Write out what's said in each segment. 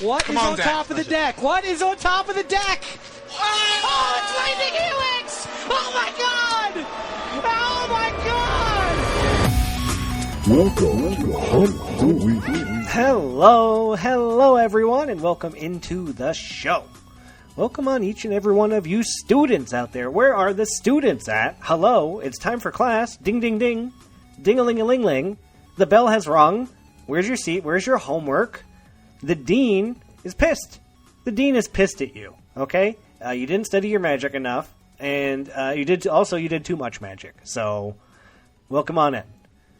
What is on top of the deck? What is on top of the deck? Oh, it's Lightning Helix! Oh my god! Oh my god! Welcome to Hunt the Week. Hello everyone, and welcome into the show. Welcome on each and every one of you students out there. Where are the students at? Hello, it's time for class. Ding ding ding. Ding-a-ling-a-ling-ling. The bell has rung. Where's your seat? Where's your homework? The dean is pissed. The dean is pissed at you, okay? You didn't study your magic enough, and you did too much magic. So, welcome on in.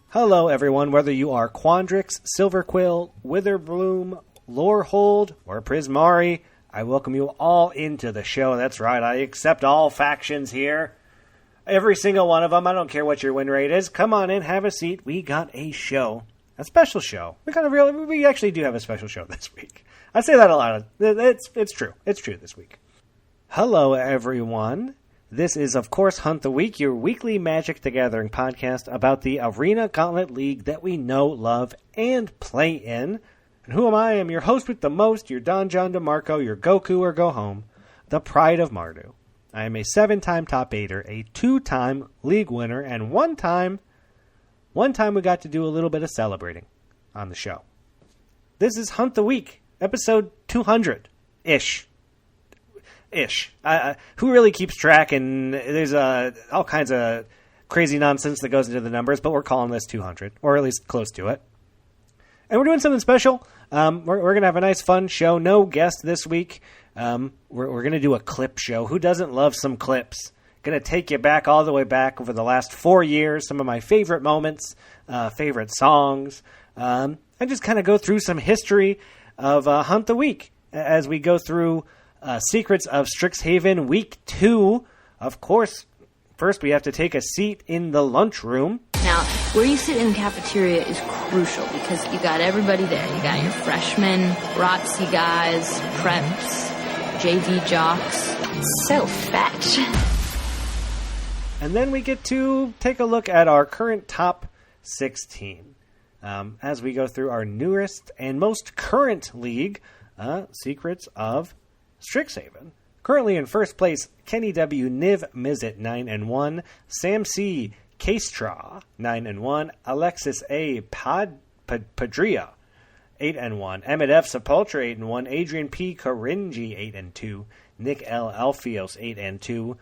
Hello, everyone. Whether you are Quandrix, Silverquill, Witherbloom, Lorehold, or Prismari, I welcome you all into the show. That's right. I accept all factions here. Every single one of them. I don't care what your win rate is. Come on in, have a seat. We got a show. A special show. We actually do have a special show this week. I say that a lot. It's true. It's true this week. Hello, everyone. This is, of course, Hunt the Week, your weekly Magic the Gathering podcast about the Arena Gauntlet League that we know, love, and play in. And who am I? I'm your host with the most, your Don John DeMarco, your Goku or Go Home, the Pride of Mardu. I am a 7-time top 8er, a 2-time league winner, and one time we got to do a little bit of celebrating on the show. This is Hunt the Week, episode 200-ish. Who really keeps track? And there's all kinds of crazy nonsense that goes into the numbers, but we're calling this 200, or at least close to it. And we're doing something special. We're going to have a nice, fun show. No guest this week. We're going to do a clip show. Who doesn't love some clips? Going to take you back all the way back over the last 4 years, some of my favorite moments, favorite songs, and just kind of go through some history of Hunt the Week as we go through Secrets of Strixhaven Week 2. Of course, first we have to take a seat in the lunchroom. Now, where you sit in the cafeteria is crucial because you got everybody there. You got your freshmen, ROTC guys, preps, JV jocks. It's so fetch. And then we get to take a look at our current top 16 as we go through our newest and most current league, Secrets of Strixhaven. Currently in first place, Kenny W. Niv Mizzet 9-1, Sam C. Castraw 9-1, Alexis A. Padria 8-1, Emmett F. Sepultura 8-1, Adrian P. Caringi 8-2, Nick L. Alfios 8-2,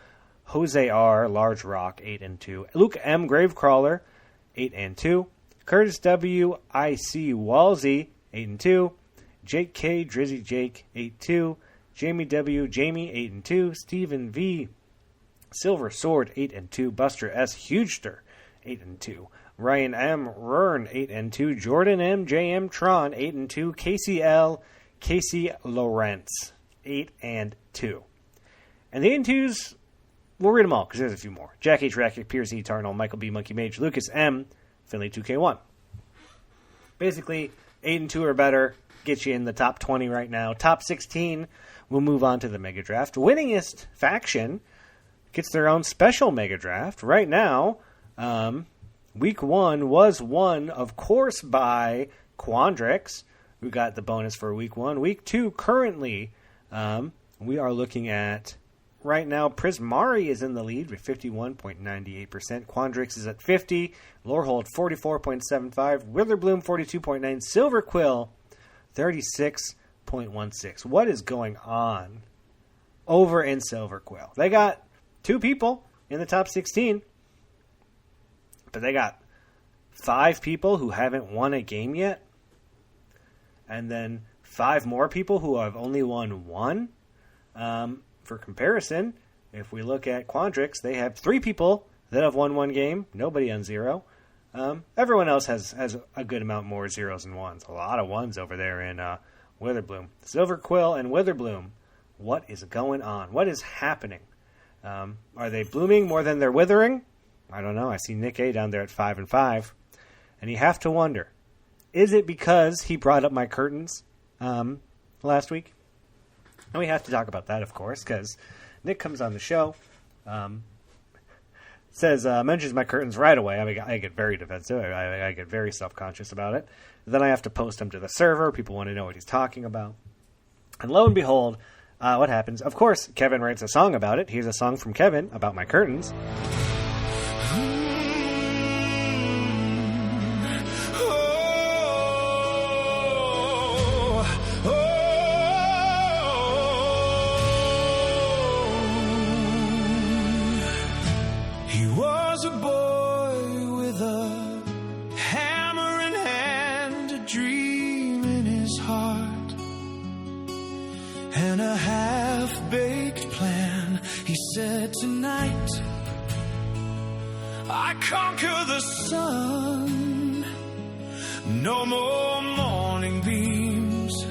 Jose R. Large Rock 8-2, Luke M. Gravecrawler 8-2, Curtis W. I.C. Walsey 8-2, Jake K. Drizzy Jake 8-2, Jamie W. Jamie 8-2, Stephen V. Silver Sword 8-2, Buster S. Hugester 8-2, Ryan M. Rern 8-2, Jordan M. J.M. Tron 8-2, Casey L. Casey Lawrence 8-2. And the 8-2s, we'll read them all because there's a few more. Jack H. Racket, Pierce E. Tarnal, Michael B. Monkey Mage, Lucas M. Finley 2K1. Basically, 8-2 or better gets you in the top 20 right now. Top 16, we'll move on to the Mega Draft. Winningest faction gets their own special Mega Draft. Right now, Week 1 was won, of course, by Quandrix, who got the bonus for Week 1. Week 2, currently, we are looking at, right now, Prismari is in the lead with 51.98%. Quandrix is at 50. Lorehold, 44.75. Witherbloom, 42.9. Silverquill, 36.16. What is going on over in Silverquill? They got 2 people in the top 16, but they got 5 people who haven't won a game yet, and then 5 more people who have only won 1. For comparison, if we look at Quandrix, they have 3 people that have won 1 game, nobody on 0. Everyone else has a good amount more 0s and 1s. A lot of 1s over there in Witherbloom. Silverquill and Witherbloom, what is going on? What is happening? Are they blooming more than they're withering? I don't know. I see Nick A down there at 5-5. And you have to wonder, is it because he brought up my curtains last week? And we have to talk about that, of course, because Nick comes on the show, mentions my curtains right away. I mean, I get very defensive. I get very self-conscious about it. Then I have to post them to the server. People want to know what he's talking about. And lo and behold, what happens? Of course, Kevin writes a song about it. Here's a song from Kevin about my curtains. He was a boy with a hammer in hand, a dream in his heart, and a half-baked plan. He said, tonight I conquer the sun, no more morning beams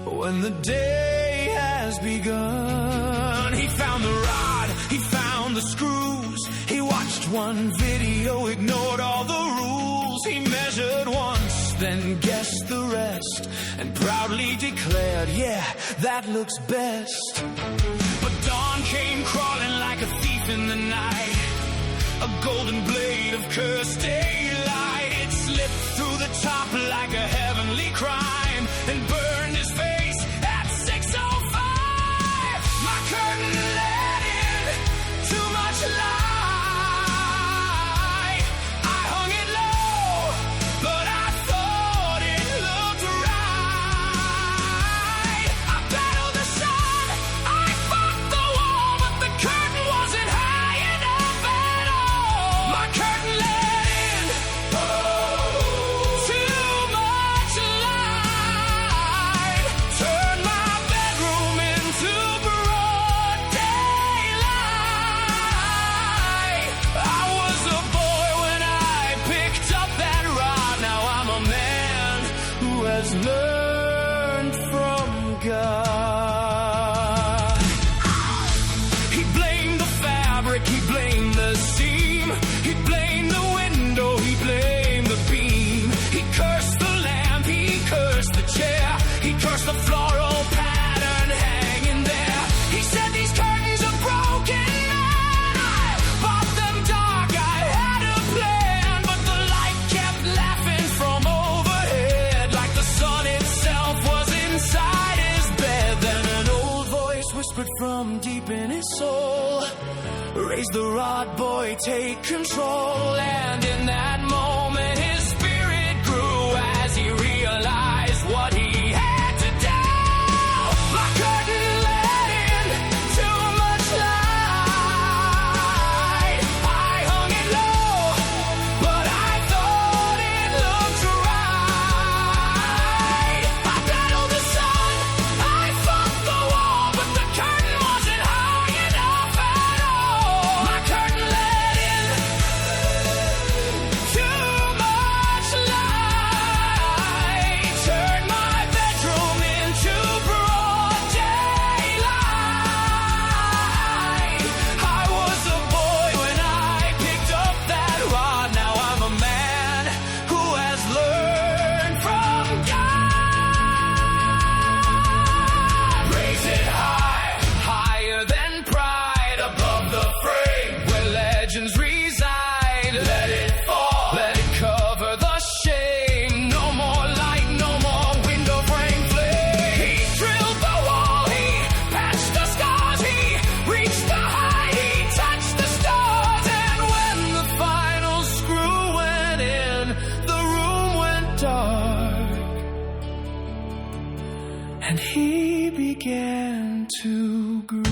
when the day has begun. He found the rod, he found the screws, he watched one video, ignored all the rules. He measured once, then guessed the rest, and proudly declared, yeah, that looks best. But dawn came crawling like a thief in the night, a golden blade of cursed daylight. It slipped through the top like a heavenly crime and burned his face at 6:05. My curtain let in too much light. I hung it low, but I thought it looked right. I battled the sun, I fought the wall, but the curtain wasn't high enough at all. My curtain let in too much light. Turned my bedroom into broad daylight. I was a boy when I picked up that rod. Now I'm a man who has learned from God. He blamed the fabric, he blamed the seam, he blamed the window, he blamed the beam. He cursed the lamp, he cursed the chair, he cursed the floral pattern hanging there. He said these curtains are broken, man. I bought them dark, I had a plan, but the light kept laughing from overhead, like the sun itself was inside his bed. Then an old voice whispered from deep in his soul, raise the rod, boy, take control. And in that moment his spirit grew as he realized what he had to do. My curtain let in too much light. I hung it low, but I thought it looked right. I battled the sun, I fought the wall, but the curtain wasn't high enough at all. My curtain let in too much light. Turned my bedroom into broad daylight. I was a boy when I picked up that rod. Now I'm a man who has learned from God. Raise it high, higher than pride, above the frame where legends reside. Let it fall, let it cover the shame. No more light, no more window frame flame. He drilled the wall, he patched the scars, he reached the height, he touched the stars. And when the final screw went in, the room went dark, and he began to grin.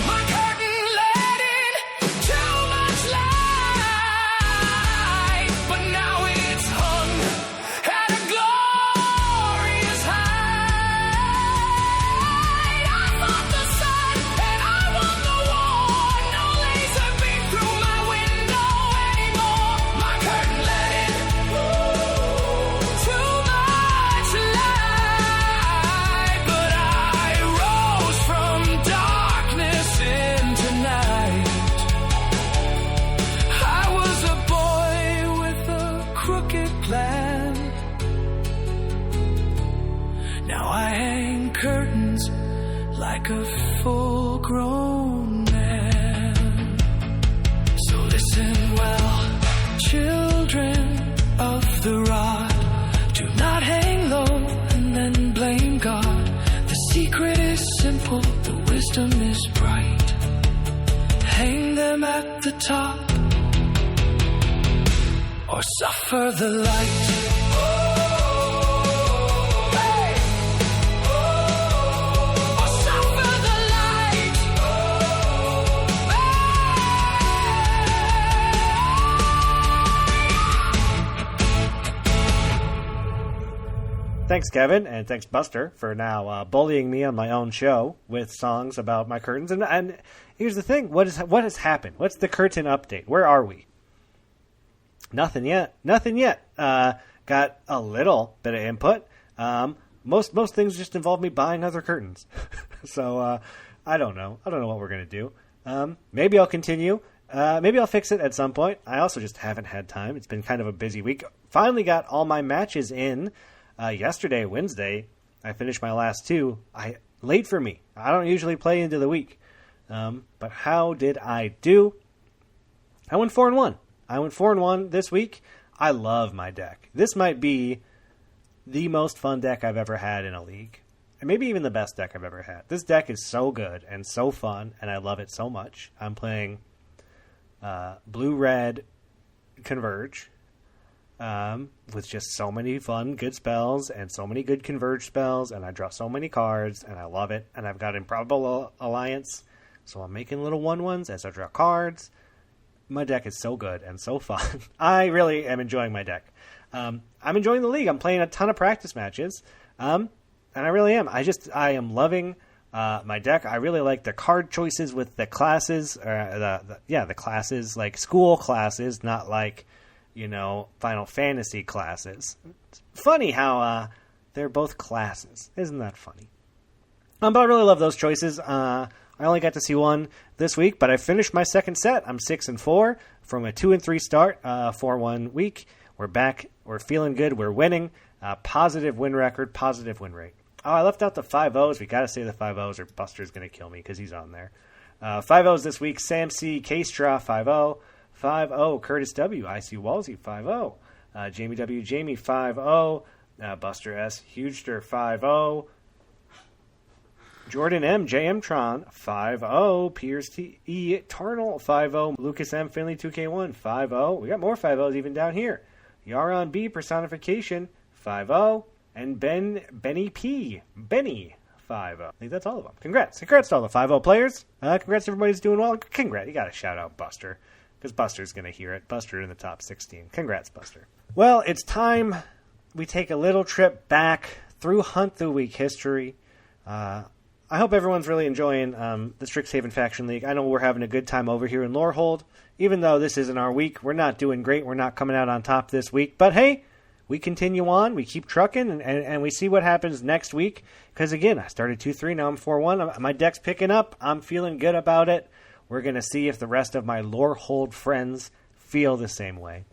My curtain let in too much light, but now it's hung at a glorious height. I fought the sun and I won the war. No laser beam through my window anymore. My curtain let in too much light, but I rose from darkness into night. I was a boy with a crooked plan. Now I hang curtains like a full-grown man. So listen well, children of the rod, do not hesitate. at the top or suffer the light. Thanks, Kevin, and thanks, Buster, for now bullying me on my own show with songs about my curtains. And here's the thing: what has happened? What's the curtain update? Where are we? Nothing yet. Nothing yet. Got a little bit of input. Most things just involve me buying other curtains. So I don't know. I don't know what we're gonna do. Maybe I'll continue. Maybe I'll fix it at some point. I also just haven't had time. It's been kind of a busy week. Finally got all my matches in. Yesterday, Wednesday, I finished my last two. Late for me. I don't usually play into the week. But how did I do? I went 4-1. I went 4-1 this week. I love my deck. This might be the most fun deck I've ever had in a league. And maybe even the best deck I've ever had. This deck is so good and so fun, and I love it so much. I'm playing Blue-Red Converge. With just so many fun, good spells and so many good Converge spells, and I draw so many cards, and I love it. And I've got Improbable Alliance, so I'm making little 1/1s as I draw cards. My deck is so good and so fun. I really am enjoying my deck. I'm enjoying the league. I'm playing a ton of practice matches, and I really am. I am loving my deck. I really like the card choices with the classes, the classes, like school classes, not like Final Fantasy classes. It's funny how they're both classes. Isn't that funny? But I really love those choices. I only got to see one this week, but I finished my second set. I'm 6-4 from a 2-3 start, 4-1 week. We're back. We're feeling good. We're winning. Positive win record, positive win rate. Oh, I left out the 5-0s. We got to say the 5-0s or Buster's going to kill me because he's on there. 5-0s this week. Sam C. K-Stra, 5-0. 5-0, Curtis W. IC Walsey, 5-0. Jamie W. Jamie, 5-0. Buster S. Hugester, 5-0. Jordan M. JM Tron, 5-0. Piers T. E. Tarnal, 5-0. Lucas M. Finley, 2K1, 5-0. We got more 5-0s even down here. Yaron B. Personification, 5-0. And Benny P. Benny, 5-0. I think that's all of them. Congrats. Congrats to all the 5-0 players. Congrats to everybody's doing well. Congrats. You got to shout out Buster. Because Buster's going to hear it. Buster in the top 16. Congrats, Buster. Well, it's time we take a little trip back through Hunt the Week history. I hope everyone's really enjoying the Strixhaven Faction League. I know we're having a good time over here in Lorehold. Even though this isn't our week, we're not doing great. We're not coming out on top this week. But hey, we continue on. We keep trucking, and we see what happens next week. Because again, I started 2-3. Now I'm 4-1. My deck's picking up. I'm feeling good about it. We're going to see if the rest of my Lorehold friends feel the same way.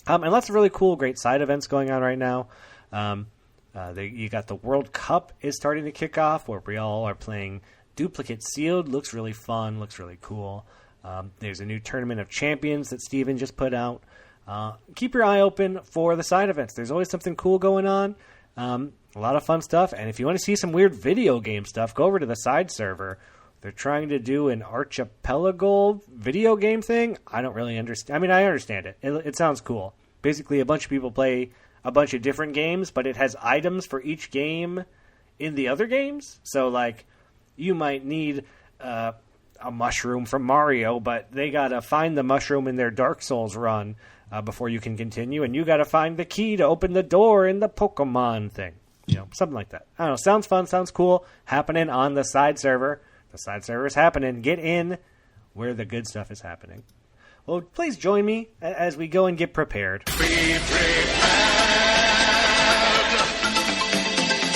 And lots of really cool, great side events going on right now. You got the World Cup is starting to kick off, where we all are playing Duplicate Sealed. Looks really fun. Looks really cool. There's a new Tournament of Champions that Steven just put out. Keep your eye open for the side events. There's always something cool going on. A lot of fun stuff. And if you want to see some weird video game stuff, go over to the side server. They're trying to do an archipelago video game thing. I don't really understand. I mean, I understand it. It sounds cool. Basically, a bunch of people play a bunch of different games, but it has items for each game in the other games. So, like, you might need a mushroom from Mario, but they got to find the mushroom in their Dark Souls run before you can continue, and you got to find the key to open the door in the Pokemon thing. Something like that. I don't know. Sounds fun. Sounds cool. Happening on the side server. The side server is happening. Get in where the good stuff is happening. Well, please join me as we go and get prepared. Be prepared.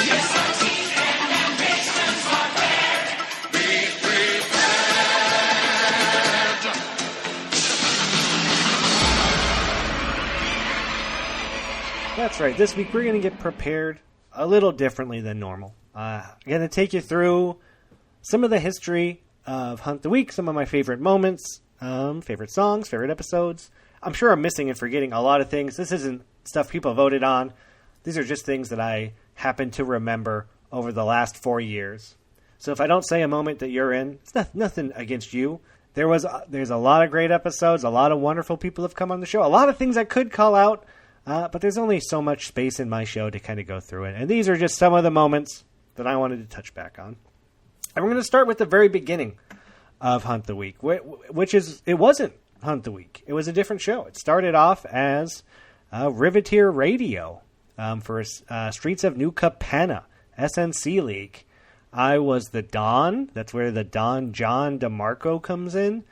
Yes, our teeth and ambitions are there. Be prepared. That's right. This week we're going to get prepared a little differently than normal. I'm going to take you through some of the history of Hunt the Week, some of my favorite moments, favorite songs, favorite episodes. I'm sure I'm missing and forgetting a lot of things. This isn't stuff people voted on. These are just things that I happen to remember over the last 4 years. So if I don't say a moment that you're in, it's nothing against you. there's a lot of great episodes. A lot of wonderful people have come on the show. A lot of things I could call out, but there's only so much space in my show to kind of go through it. And these are just some of the moments that I wanted to touch back on. And we're going to start with the very beginning of Hunt the Week, which is, it wasn't Hunt the Week. It was a different show. It started off as Riveteer Radio for Streets of New Capenna, SNC League. I was the Don. That's where the Don John DeMarco comes in.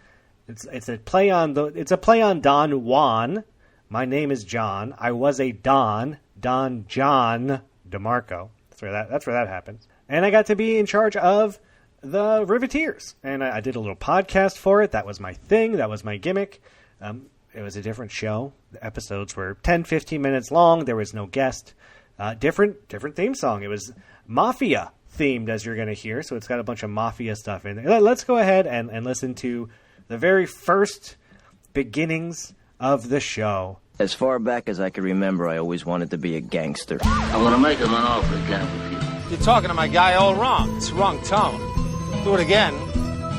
It's a play on Don Juan. My name is John. I was a Don John DeMarco. That's where that happens. And I got to be in charge of the Riveteers, and I did a little podcast for it. That was my thing. That was my gimmick. It was a different show. The episodes were 10, 15 minutes long. There was no guest. Different theme song. It was Mafia themed, as you're going to hear, so it's got a bunch of Mafia stuff in there. Let's go ahead and listen to the very first beginnings of the show. As far back as I can remember, I always wanted to be a gangster. I'm gonna make him an offer again with you. You're talking to my guy all wrong. It's the wrong tone. Do it again,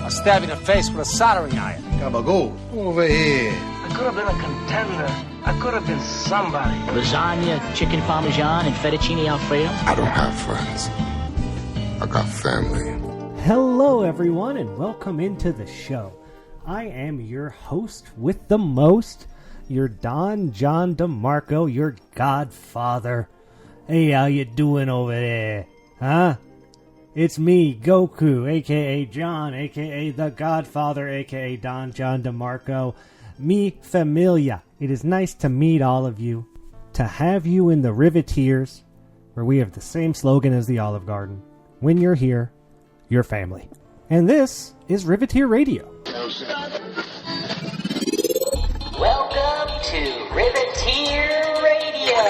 I'll stab you in the face with a soldering iron. Gabagool, over here. I could have been a contender. I could have been somebody. Lasagna, chicken parmesan, and fettuccine alfredo. I don't have friends. I got family. Hello, everyone, and welcome into the show. I am your host with the most, your Don John DeMarco, your godfather. Hey, how you doing over there? Huh? It's me, Goku, a.k.a. John, a.k.a. the Godfather, a.k.a. Don John DeMarco. Mi familia. It is nice to meet all of you, to have you in the Riveteers, where we have the same slogan as the Olive Garden. When you're here, you're family. And this is Riveteer Radio. Welcome to Riveteer Radio.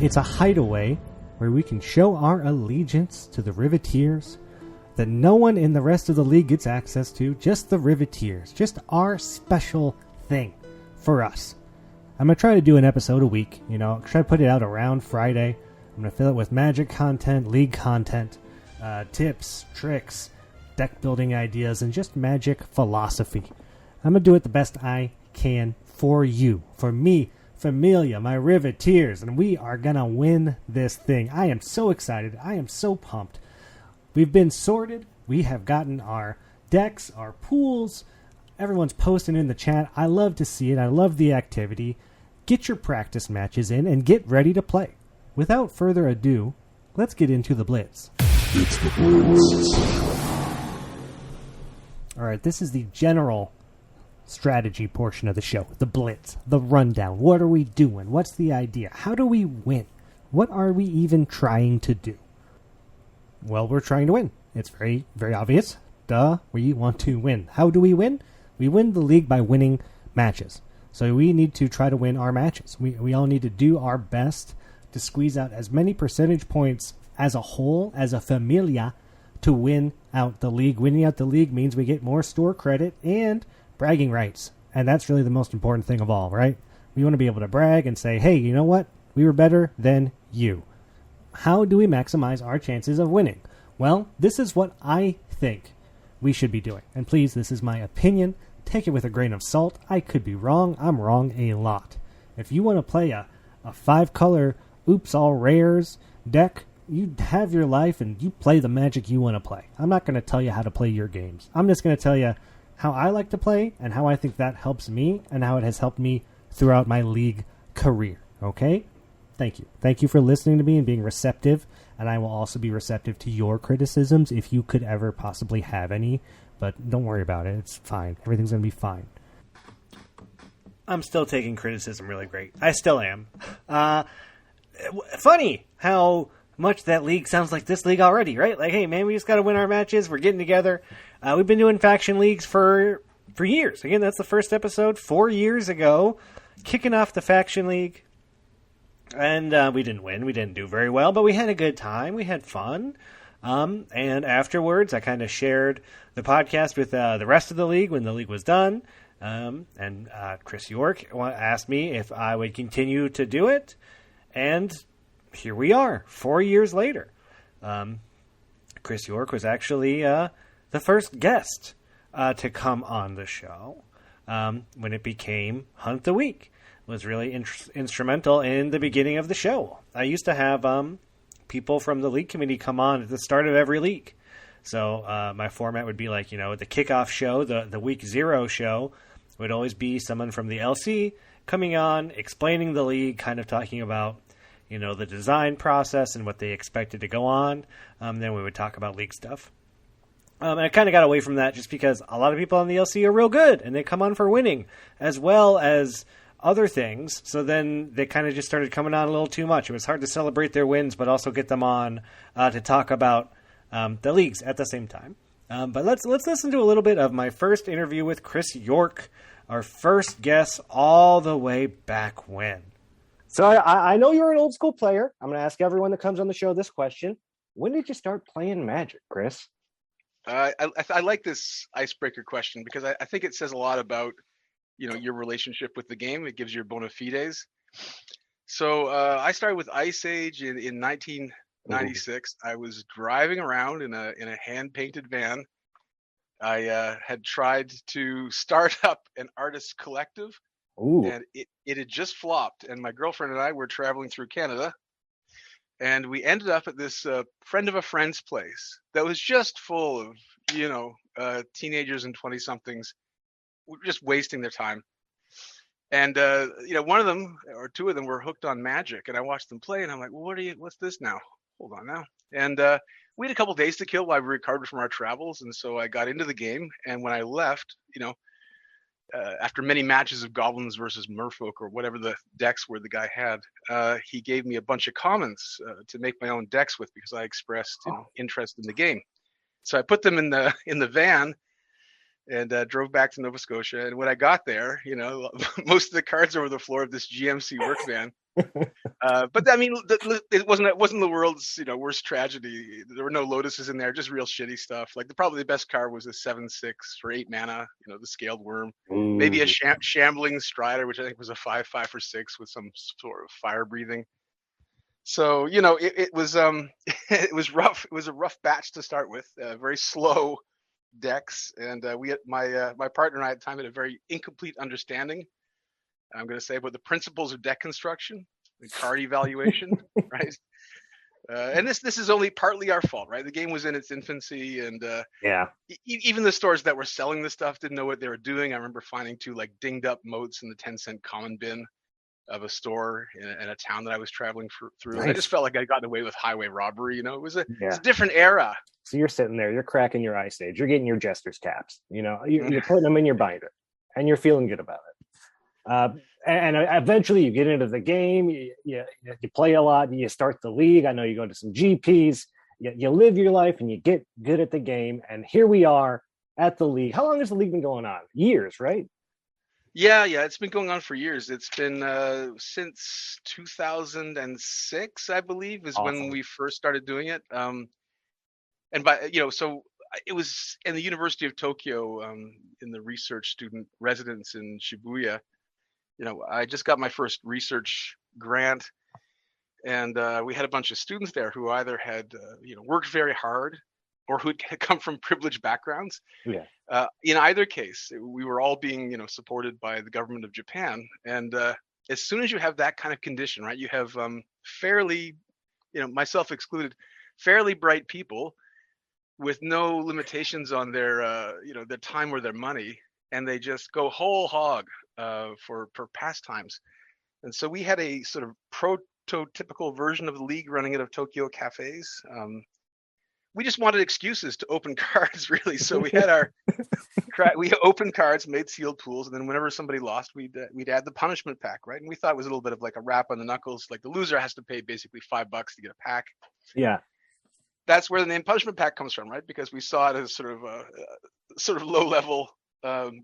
It's a hideaway where we can show our allegiance to the Riveteers that no one in the rest of the league gets access to, just the Riveteers, just our special thing for us. I'm going to try to do an episode a week, try to put it out around Friday. I'm going to fill it with magic content, league content, tips, tricks, deck building ideas, and just magic philosophy. I'm going to do it the best I can for you, for me, Familia, my Riveteers, and we are going to win this thing. I am so excited. I am so pumped. We've been sorted. We have gotten our decks, our pools. Everyone's posting in the chat. I love to see it. I love the activity. Get your practice matches in and get ready to play. Without further ado, let's get into the Blitz. It's the Blitz. All right, this is the general strategy portion of the show. The Blitz, the rundown. What are we doing? What's the idea? How do we win? What are we even trying to do? Well, we're trying to win. It's very, very obvious. Duh, we want to win. How do we win? We win the league by winning matches. So we need to try to win our matches. We all need to do our best to squeeze out as many percentage points as a whole, as a familia, to win out the league. Winning out the league means we get more store credit and bragging rights. And that's really the most important thing of all, right? We want to be able to brag and say, hey, you know what? We were better than you. How do we maximize our chances of winning? Well, this is what I think we should be doing. And please, this is my opinion. Take it with a grain of salt. I could be wrong. I'm wrong a lot. If you want to play a 5-color Oops All Rares deck, you have your life and you play the magic you want to play. I'm not going to tell you how to play your games. I'm just going to tell you how I like to play and how I think that helps me and how it has helped me throughout my league career. Okay? Thank you. Thank you for listening to me and being receptive. And I will also be receptive to your criticisms if you could ever possibly have any. But don't worry about it. It's fine. Everything's going to be fine. I'm still taking criticism really great. I still am. Funny how much that league sounds like this league already, right? Like, hey, man, we just got to win our matches. We're getting together. We've been doing faction leagues for years. Again, that's the first episode 4 years ago. Kicking off the faction league. And we didn't win. We didn't do very well, but we had a good time. We had fun. And afterwards, I kind of shared the podcast with the rest of the league when the league was done. And Chris York asked me if I would continue to do it. And here we are, 4 years later. Chris York was actually the first guest to come on the show when it became Hunt the Week. Was really instrumental in the beginning of the show. I used to have people from the league committee come on at the start of every league. So my format would be like, the kickoff show, the week 0 show would always be someone from the LC coming on, explaining the league, kind of talking about, the design process and what they expected to go on. Then we would talk about league stuff. And I kind of got away from that just because a lot of people on the LC are real good and they come on for winning as well as other things. So then they kind of just started coming on a little too much. It was hard to celebrate their wins, but also get them on to talk about the leagues at the same time. But let's listen to a little bit of my first interview with Chris York, our first guest all the way back when. So I know you're an old school player. I'm going to ask everyone that comes on the show this question. When did you start playing Magic, Chris? I like this icebreaker question because I think it says a lot about your relationship with the game. It gives your bona fides. So I started with Ice Age in 1996. I was driving around in a hand painted van. I had tried to start up an artist collective, and it had just flopped. And my girlfriend and I were traveling through Canada, and we ended up at this friend of a friend's place that was just full of teenagers and 20-somethings. Just wasting their time. And one of them or two of them were hooked on Magic, and I watched them play and I'm like, well, what's this now? Hold on now. And we had a couple days to kill while we recovered from our travels, and so I got into the game. And when I left, after many matches of Goblins versus Merfolk or whatever the decks were the guy had, he gave me a bunch of commons to make my own decks with because I expressed interest in the game. So I put them in the van and drove back to Nova Scotia. And when I got there, most of the cards over the floor of this GMC work van. But I mean, it wasn't the world's worst tragedy. There were no Lotuses in there, just real shitty stuff. Like probably the best card was a 7/6 for 8 mana. The Scaled Worm, maybe a Shambling Strider, which I think was a 5/5 for 6 with some sort of fire breathing. So it was it was rough. It was a rough batch to start with. Very slow decks, and my partner and I at the time had a very incomplete understanding, I'm going to say, about the principles of deck construction, the card evaluation, right? And this is only partly our fault, right? The game was in its infancy, and even the stores that were selling the stuff didn't know what they were doing. I remember finding 2 like dinged up moats in the 10-cent common bin of a store in a town that I was traveling through. Nice. I just felt like I'd gotten away with highway robbery. It was a different era. So you're sitting there, you're cracking your Ice Age, you're getting your Jester's caps, you're putting them in your binder, and you're feeling good about it. And eventually you get into the game, you play a lot, and you start the league. I know you go to some GPs, you live your life, and you get good at the game. And here we are at the league. How long has the league been going on? Years, right? Yeah, it's been going on for years. It's been since 2006, I believe, is awesome. When we first started doing it. And by so it was in the University of Tokyo, in the research student residence in Shibuya. I just got my first research grant, and we had a bunch of students there who either had worked very hard or who'd come from privileged backgrounds. Yeah. In either case, we were all being supported by the government of Japan, and as soon as you have that kind of condition, right, you have fairly, myself excluded, fairly bright people with no limitations on their their time or their money, and they just go whole hog for pastimes. And so we had a sort of prototypical version of the league running out of Tokyo cafes. We just wanted excuses to open cards, really. So we had we opened cards, made sealed pools, and then whenever somebody lost, we'd add the punishment pack, right? And we thought it was a little bit of like a rap on the knuckles, like the loser has to pay basically $5 to get a pack. Yeah. That's where the name punishment pack comes from, right? Because we saw it as sort of low level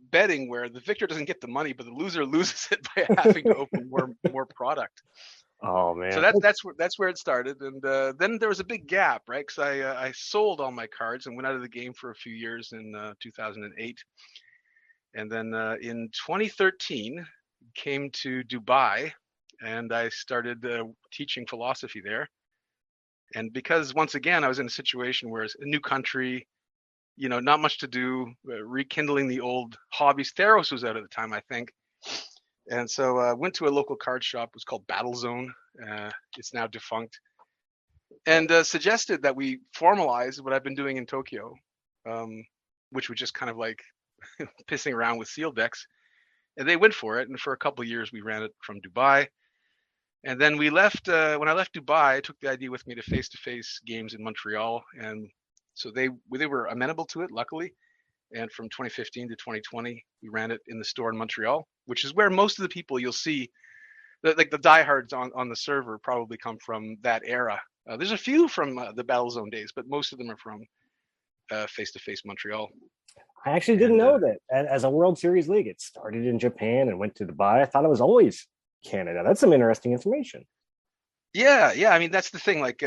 betting where the victor doesn't get the money, but the loser loses it by having to open more product. Oh man! So that's where it started, and then there was a big gap, right? Because I sold all my cards and went out of the game for a few years in 2008, and then in 2013 came to Dubai, and I started teaching philosophy there. And because once again I was in a situation where it's a new country, not much to do, rekindling the old hobbies. Theros was out at the time, I think. And so I went to a local card shop. It was called Battle Zone. It's now defunct. And suggested that we formalize what I've been doing in Tokyo, which was just kind of like pissing around with sealed decks. And they went for it. And for a couple of years, we ran it from Dubai. And then we left. When I left Dubai, I took the idea with me to face-to-face games in Montreal. And so they were amenable to it, luckily. And from 2015 to 2020, we ran it in the store in Montreal, which is where most of the people you'll see, like the diehards on the server, probably come from that era. There's a few from the Battlezone days, but most of them are from face-to-face Montreal. I actually didn't know that as a World Series league, it started in Japan and went to Dubai. I thought it was always Canada. That's some interesting information. Yeah. I mean, that's the thing. Like,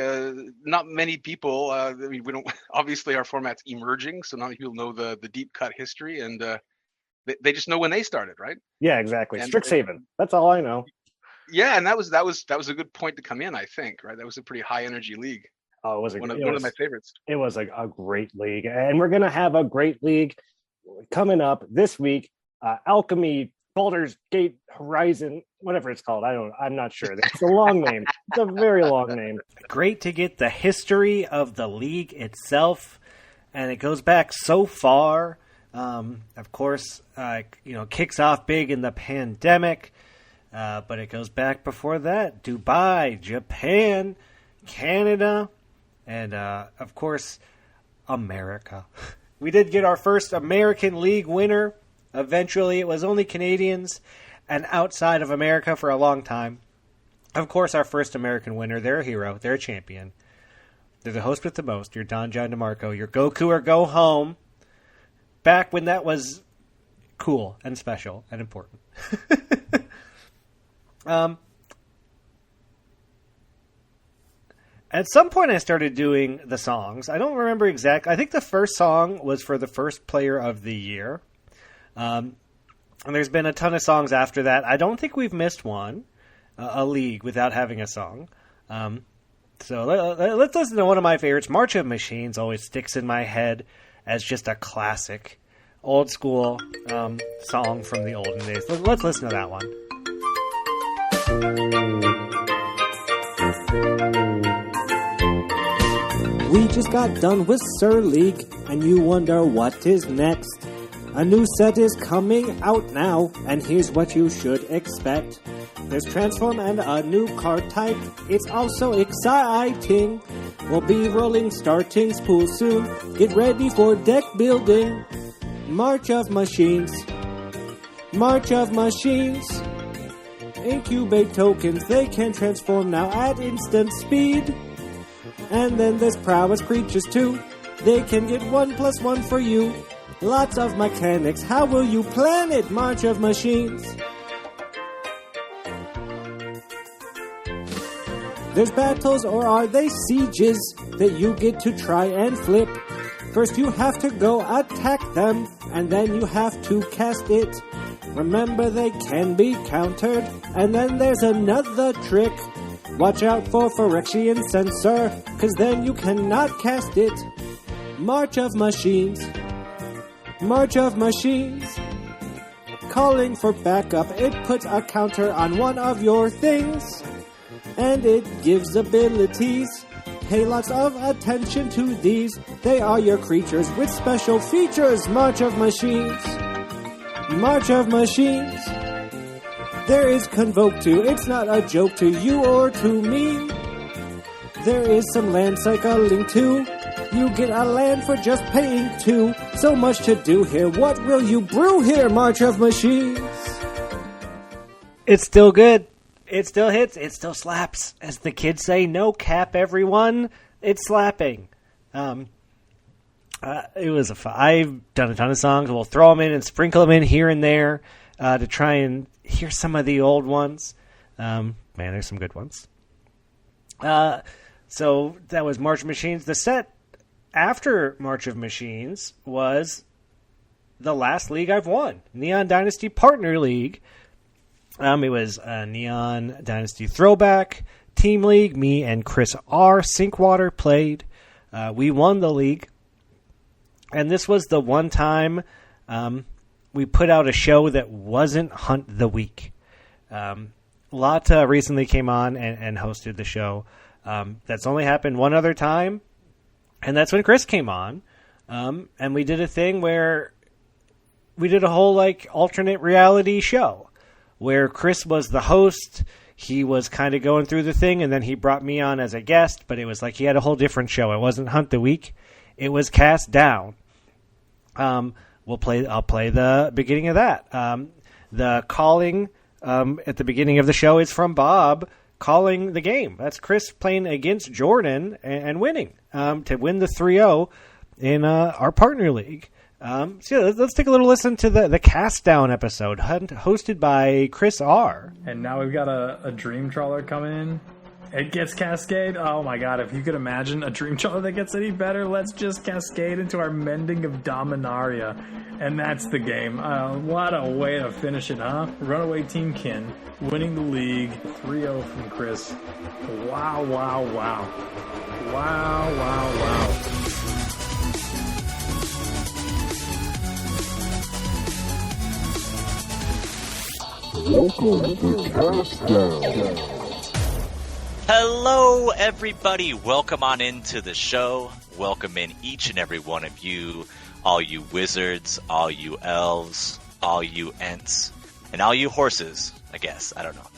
not many people. I mean, we don't. Obviously, our format's emerging, so not many people know the deep cut history, and they just know when they started, right? Yeah, exactly. Strixhaven. That's all I know. Yeah, and that was a good point to come in. I think, right? That was a pretty high energy league. Oh, it was one of my favorites. It was a great league, and we're gonna have a great league coming up this week. Alchemy, Baldur's Gate, Horizon, whatever it's called. I'm not sure. It's a long name. It's a very long name. Great to get the history of the league itself, and it goes back so far. Of course, kicks off big in the pandemic, but it goes back before that. Dubai, Japan, Canada, and of course, America. We did get our first American League winner. Eventually, it was only Canadians and outside of America for a long time. Of course, our first American winner, they're a hero, they're a champion. They're the host with the most, your Don John DeMarco, your Goku or Go Home. Back when that was cool and special and important. At some point, I started doing the songs. I don't remember exactly. I think the first song was for the first player of the year. And there's been a ton of songs after that. I don't think we've missed one, a league, without having a song. So let's listen to one of my favorites. March of Machines always sticks in my head as just a classic, old school song from the olden days. Let's listen to that one. We just got done with Sir League, and you wonder what is next. A new set is coming out now, and here's what you should expect. There's Transform and a new card type. It's also exciting. We'll be rolling starting spool soon. Get ready for deck building. March of Machines. March of Machines. Incubate tokens. They can transform now at instant speed. And then there's Prowess creatures too. They can get 1+1 for you. Lots of mechanics. How will you plan it, March of Machines? There's battles, or are they sieges, that you get to try and flip. First you have to go attack them, and then you have to cast it. Remember, they can be countered, and then there's another trick. Watch out for Phyrexian Censor, cause then you cannot cast it. March of Machines. March of Machines. Calling for backup, it puts a counter on one of your things. And it gives abilities. Pay lots of attention to these. They are your creatures with special features. March of Machines. March of Machines. There is Convoke too. It's not a joke to you or to me. There is some land cycling too. You get a land for just paying 2. So much to do here. What will you brew here, March of Machines? It's still good. It still hits. It still slaps. As the kids say, no cap, everyone. It's slapping. It was I've done a ton of songs. We'll throw them in and sprinkle them in here and there to try and hear some of the old ones. Man, there's some good ones. So that was March of Machines. The set after March of Machines was the last league I've won, Neon Dynasty Partner League. It was a Neon Dynasty Throwback Team League. Me and Chris R. Sinkwater played. We won the league. And this was the one time we put out a show that wasn't Hunt the Week. Lata recently came on and hosted the show. That's only happened one other time, and that's when Chris came on. And we did a thing where we did a whole like alternate reality show where Chris was the host. He was kind of going through the thing, and then he brought me on as a guest, but it was like he had a whole different show. It wasn't Hunt the Week. It was Cast Down. I'll play the beginning of that. The calling at the beginning of the show is from Bob calling the game. That's Chris playing against Jordan and winning to win the 3-0 in our partner league. So yeah, let's take a little listen to the Cast Down episode hosted by Chris R. And now we've got a Dream Trawler coming in. It gets Cascade. Oh my god, if you could imagine a Dream Trawler that gets any better, let's just Cascade into our Mending of Dominaria. And that's the game. What a way to finish it, huh? Runaway Team Kin, winning the league, 3-0 from Chris. Wow, wow, wow. Wow, wow, wow. Welcome to Cast Down. Hello, everybody. Welcome on into the show. Welcome in each and every one of you, all you wizards, all you elves, all you ents, and all you horses, I guess. I don't know.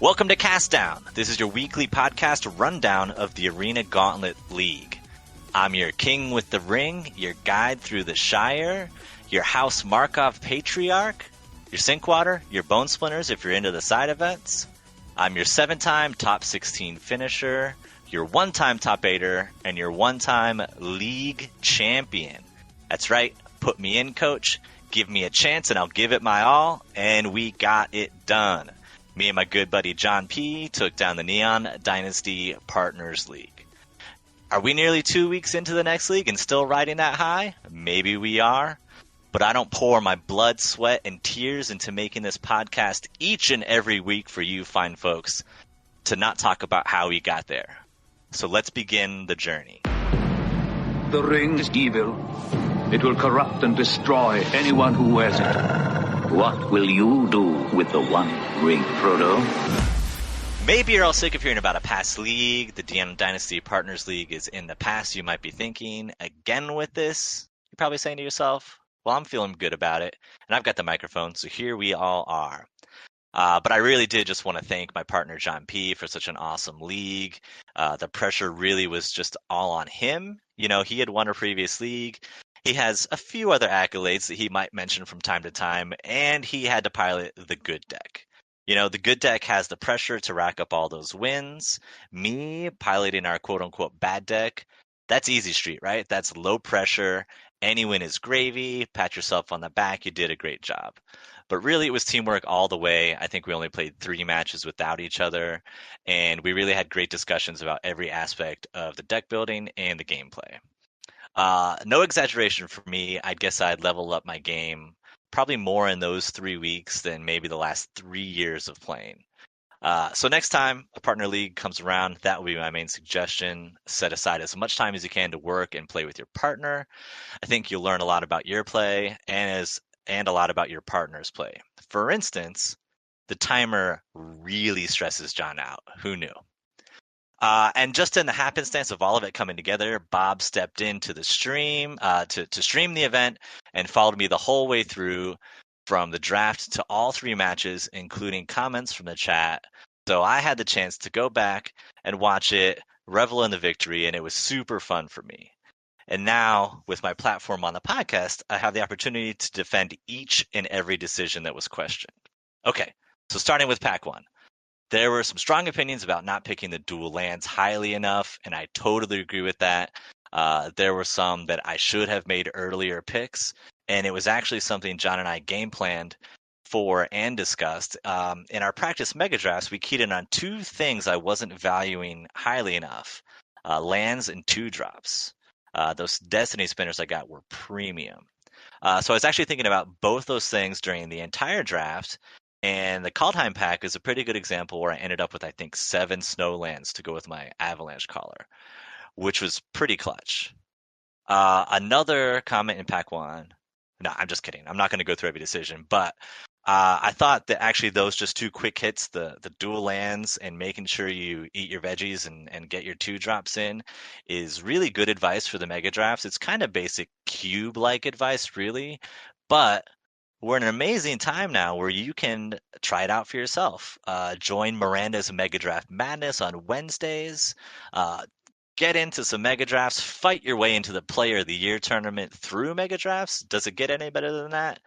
Welcome to Cast Down. This is your weekly podcast rundown of the Arena Gauntlet League. I'm your king with the ring, your guide through the Shire, your House Markov Patriarch, your Sinkwater, your Bone Splinters if you're into the side events. I'm your 7-time top 16 finisher, your 1-time top 8er, and your 1-time league champion. That's right, put me in, coach. Give me a chance and I'll give it my all, and we got it done. Me and my good buddy John P. took down the Neon Dynasty Partners League. Are we nearly 2 weeks into the next league and still riding that high? Maybe we are. But I don't pour my blood, sweat, and tears into making this podcast each and every week for you fine folks to not talk about how we got there. So let's begin the journey. The ring is evil. It will corrupt and destroy anyone who wears it. What will you do with the one ring, Frodo? Maybe you're all sick of hearing about a past league. The DM Dynasty Partners League is in the past. You might be thinking, again with this? You're probably saying to yourself, well, I'm feeling good about it, and I've got the microphone, so here we all are. But I really did just want to thank my partner, John P., for such an awesome league. The pressure really was just all on him. You know, he had won a previous league. He has a few other accolades that he might mention from time to time, and he had to pilot the good deck. You know, the good deck has the pressure to rack up all those wins. Me piloting our quote-unquote bad deck, that's easy street, right? That's low pressure. Any win is gravy. Pat yourself on the back. You did a great job. But really, it was teamwork all the way. I think we only played 3 matches without each other. And we really had great discussions about every aspect of the deck building and the gameplay. No exaggeration for me. I guess I'd level up my game probably more in those 3 weeks than maybe the last 3 years of playing. So next time a partner league comes around, that will be my main suggestion. Set aside as much time as you can to work and play with your partner. I think you'll learn a lot about your play and a lot about your partner's play. For instance, the timer really stresses John out. Who knew? And just in the happenstance of all of it coming together, Bob stepped into the stream to stream the event and followed me the whole way through, from the draft to all 3 matches, including comments from the chat. So I had the chance to go back and watch it, revel in the victory, and it was super fun for me. And now, with my platform on the podcast, I have the opportunity to defend each and every decision that was questioned. Okay, so starting with Pack 1. There were some strong opinions about not picking the dual lands highly enough, and I totally agree with that. There were some that I should have made earlier picks, and it was actually something John and I game planned for and discussed. In our practice mega drafts, we keyed in on 2 things I wasn't valuing highly enough: lands and 2-drops. Those Destiny spinners I got were premium. So I was actually thinking about both those things during the entire draft, and the Kaldheim pack is a pretty good example where I ended up with, I think, 7 snow lands to go with my Avalanche Caller, which was pretty clutch. Another comment in Pack 1. No, I'm just kidding. I'm not going to go through every decision, but I thought that actually those just 2 quick hits, the dual lands and making sure you eat your veggies and get your 2 drops in, is really good advice for the mega drafts. It's kind of basic cube-like advice, really, but we're in an amazing time now where you can try it out for yourself. Join Miranda's Mega Draft Madness on Wednesdays. Get into some mega drafts, fight your way into the Player of the Year tournament through mega drafts. Does it get any better than that?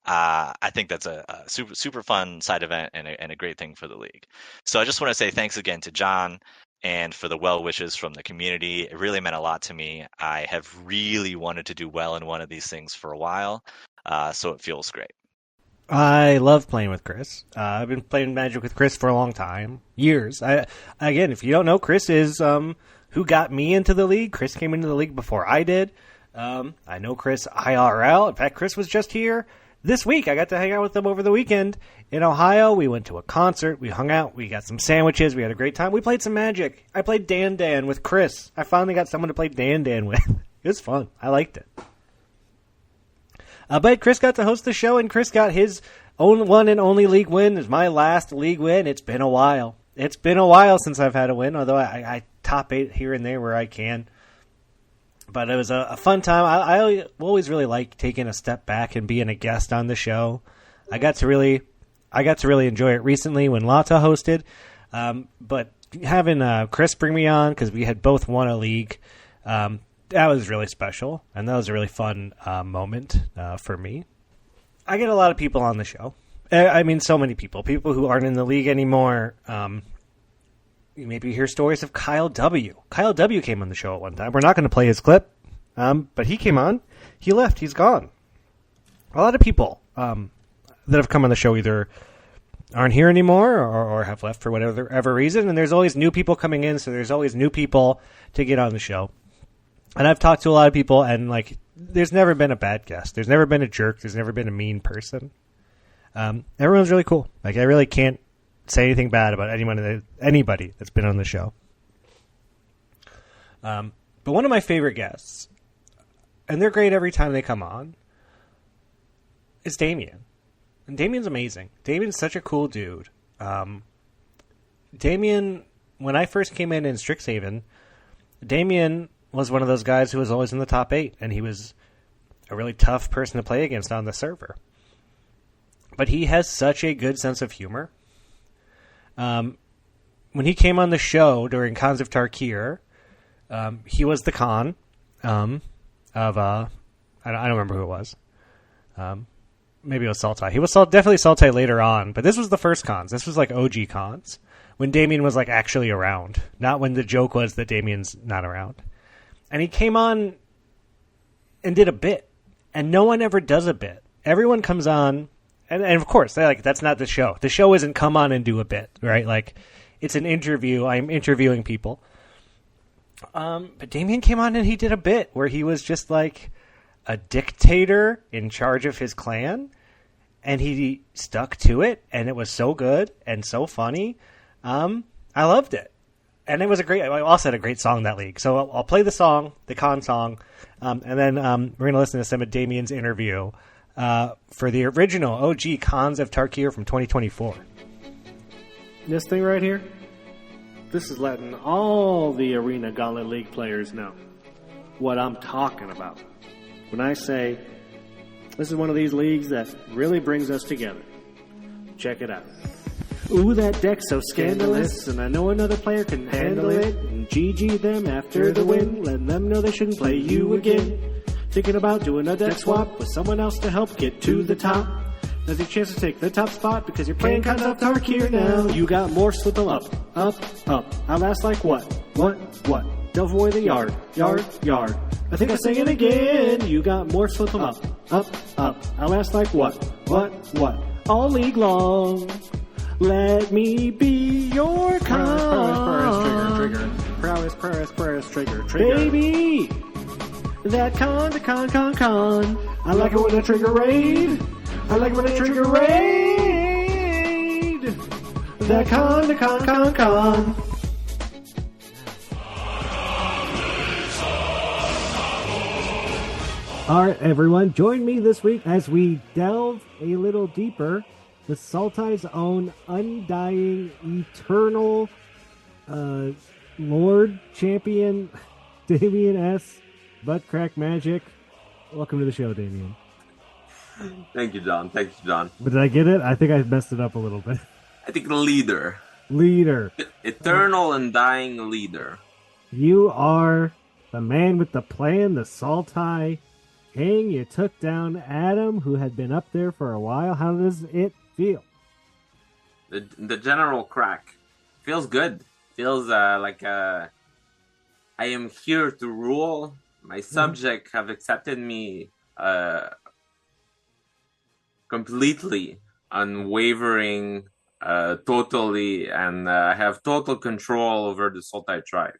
I think that's a super fun side event and a great thing for the league. So I just want to say thanks again to John and for the well wishes from the community. It really meant a lot to me. I have really wanted to do well in one of these things for a while, so it feels great. I love playing with Chris. I've been playing Magic with Chris for a long time, years. Again, if you don't know, Chris is who got me into the league. Chris came into the league before I did. I know Chris IRL. In fact, Chris was just here this week. I got to hang out with him over the weekend in Ohio. We went to a concert. We hung out. We got some sandwiches. We had a great time. We played some Magic. I played Dan with Chris. I finally got someone to play Dan with. It was fun. I liked it. But Chris got to host the show, and Chris got his own one and only league win. It was my last league win. It's been a while. It's been a while since I've had a win, although I top 8 here and there where I can. But it was a fun time. I always really like taking a step back and being a guest on the show. I got to really enjoy it recently when Lata hosted. But having Chris bring me on, because we had both won a league, that was really special, and that was a really fun moment for me. I get a lot of people on the show. I mean, so many people who aren't in the league anymore. Maybe you hear stories of Kyle W. Kyle W. came on the show at one time. We're not going to play his clip, but he came on. He left. He's gone. A lot of people that have come on the show either aren't here anymore or have left for whatever reason, and there's always new people coming in, so there's always new people to get on the show. And I've talked to a lot of people, and there's never been a bad guest. There's never been a jerk. There's never been a mean person. Everyone's really cool. I really can't say anything bad about anybody that's been on the show. But one of my favorite guests, and they're great every time they come on, is Damien. And Damien's amazing. Damien's such a cool dude. Damien, when I first came in Strixhaven, Damien was one of those guys who was always in the top 8, and he was a really tough person to play against on the server. But he has such a good sense of humor. When he came on the show during Cons of Tarkir, he was the con of I don't remember who it was. Maybe it was Sultai. He was definitely Sultai later on, but this was the first cons. This was OG cons when Damien was actually around, not when the joke was that Damien's not around. And he came on and did a bit, and no one ever does a bit. Everyone comes on. And of course, that's not the show. The show isn't come on and do a bit, right? It's an interview. I'm interviewing people. But Damien came on and he did a bit where he was just a dictator in charge of his clan. And he stuck to it. And it was so good and so funny. I loved it. And it was I also had a great song that league. So I'll play the song, the con song. And then we're going to listen to some of Damien's interview. For the original OG Cons of Tarkir from 2024. This thing right here, this is letting all the Arena Gauntlet League players know what I'm talking about. When I say, this is one of these leagues that really brings us together. Check it out. Ooh, that deck's so scandalous, and I know another player can handle it. And GG them after the win, letting them know they shouldn't play you again. Thinking about doing a deck swap with someone else to help get to the top. There's a chance to take the top spot because you're playing Cons of Tarkir now. You got more, slip them up. I last what? Delvoy the yard. I think I say it again. You got more, slip them up. I last what? All league long. Let me be your con. Trigger. Prowess, trigger. Baby! That con. I like it when I trigger raid. That con. All right, everyone, join me this week as we delve a little deeper with Sultai's own undying, eternal Lord Champion, Damien S. Butt Crack Magic. Welcome to the show, Damien. Thank you, John. Thank you, John. But did I get it? I think I messed it up a little bit. I think leader. Leader. Eternal and dying leader. You are the man with the plan, the Sultai King. You took down Adam, who had been up there for a while. How does it feel? The general crack. Feels good. Feels like I am here to rule. My subject have accepted me completely, unwavering, totally, and have total control over the Sultai tribe.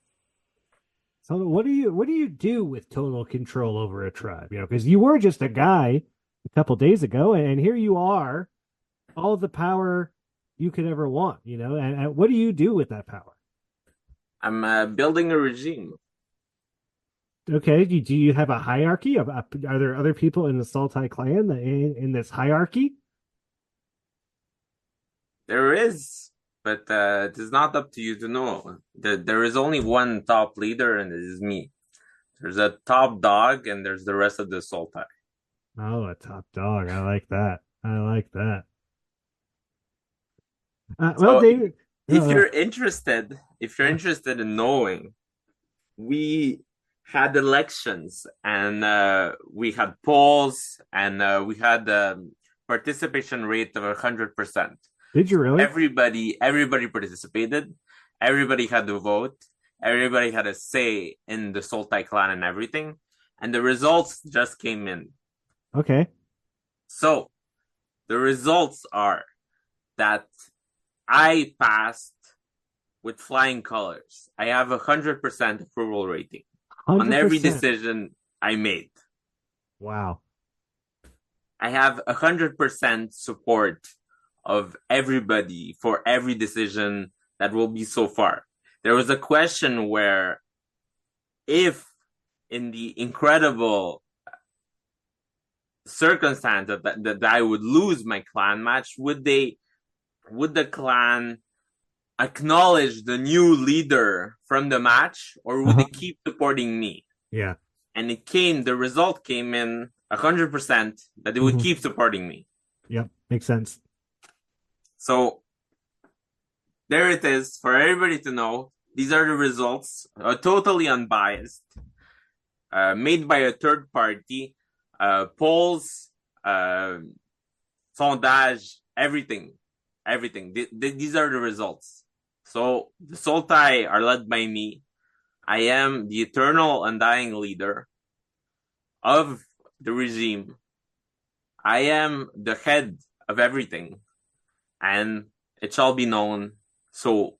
So what do you do with total control over a tribe? You know, because you were just a guy a couple days ago, and here you are, all the power you could ever want. You know, and what do you do with that power? I'm building a regime. Okay, do you have a hierarchy? Are there other people in the Sultai clan in this hierarchy? There is, but it is not up to you to know. There is only one top leader, and it is me. There's a top dog, and there's the rest of the Sultai. Oh, a top dog. I like that. I like that. Well, David, if you're interested in knowing, we had elections, and we had polls, and we had a participation rate of 100%. Did you really? Everybody participated. Everybody had to vote. Everybody had a say in the Sultai clan and everything. And the results just came in. Okay. So, the results are that I passed with flying colors. I have 100% approval rating 100%. On every decision I made. Wow. I have 100% support of everybody for every decision that will be so far. There was a question where if in the incredible circumstance that I would lose my clan match, would the clan acknowledge the new leader from the match, or would they keep supporting me? Yeah. And the result came in 100% that they would keep supporting me. Yep, makes sense. So there it is for everybody to know. These are the results, totally unbiased, made by a third party, polls, sondage, everything. These are the results. So the Sultai are led by me. I am the eternal undying leader of the regime. I am the head of everything. And it shall be known so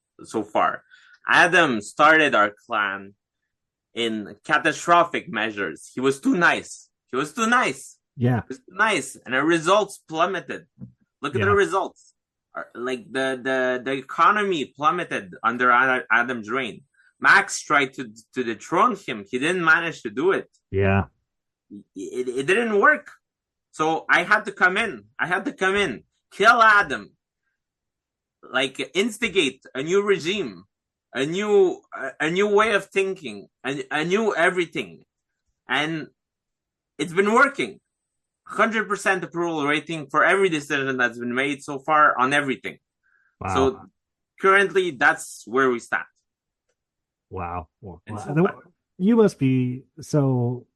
far. Adam started our clan in catastrophic measures. He was too nice. Yeah. He was too nice. And our results plummeted. Look at the results. Like the economy plummeted under Adam's reign. Max tried to dethrone him. He didn't manage to do it. Yeah. It didn't work. So I had to come in. Kill Adam. Like instigate a new regime, a new way of thinking, a new everything, and it's been working. 100% approval rating for every decision that's been made so far on everything. Wow. So currently, that's where we stand. Wow. You must be so,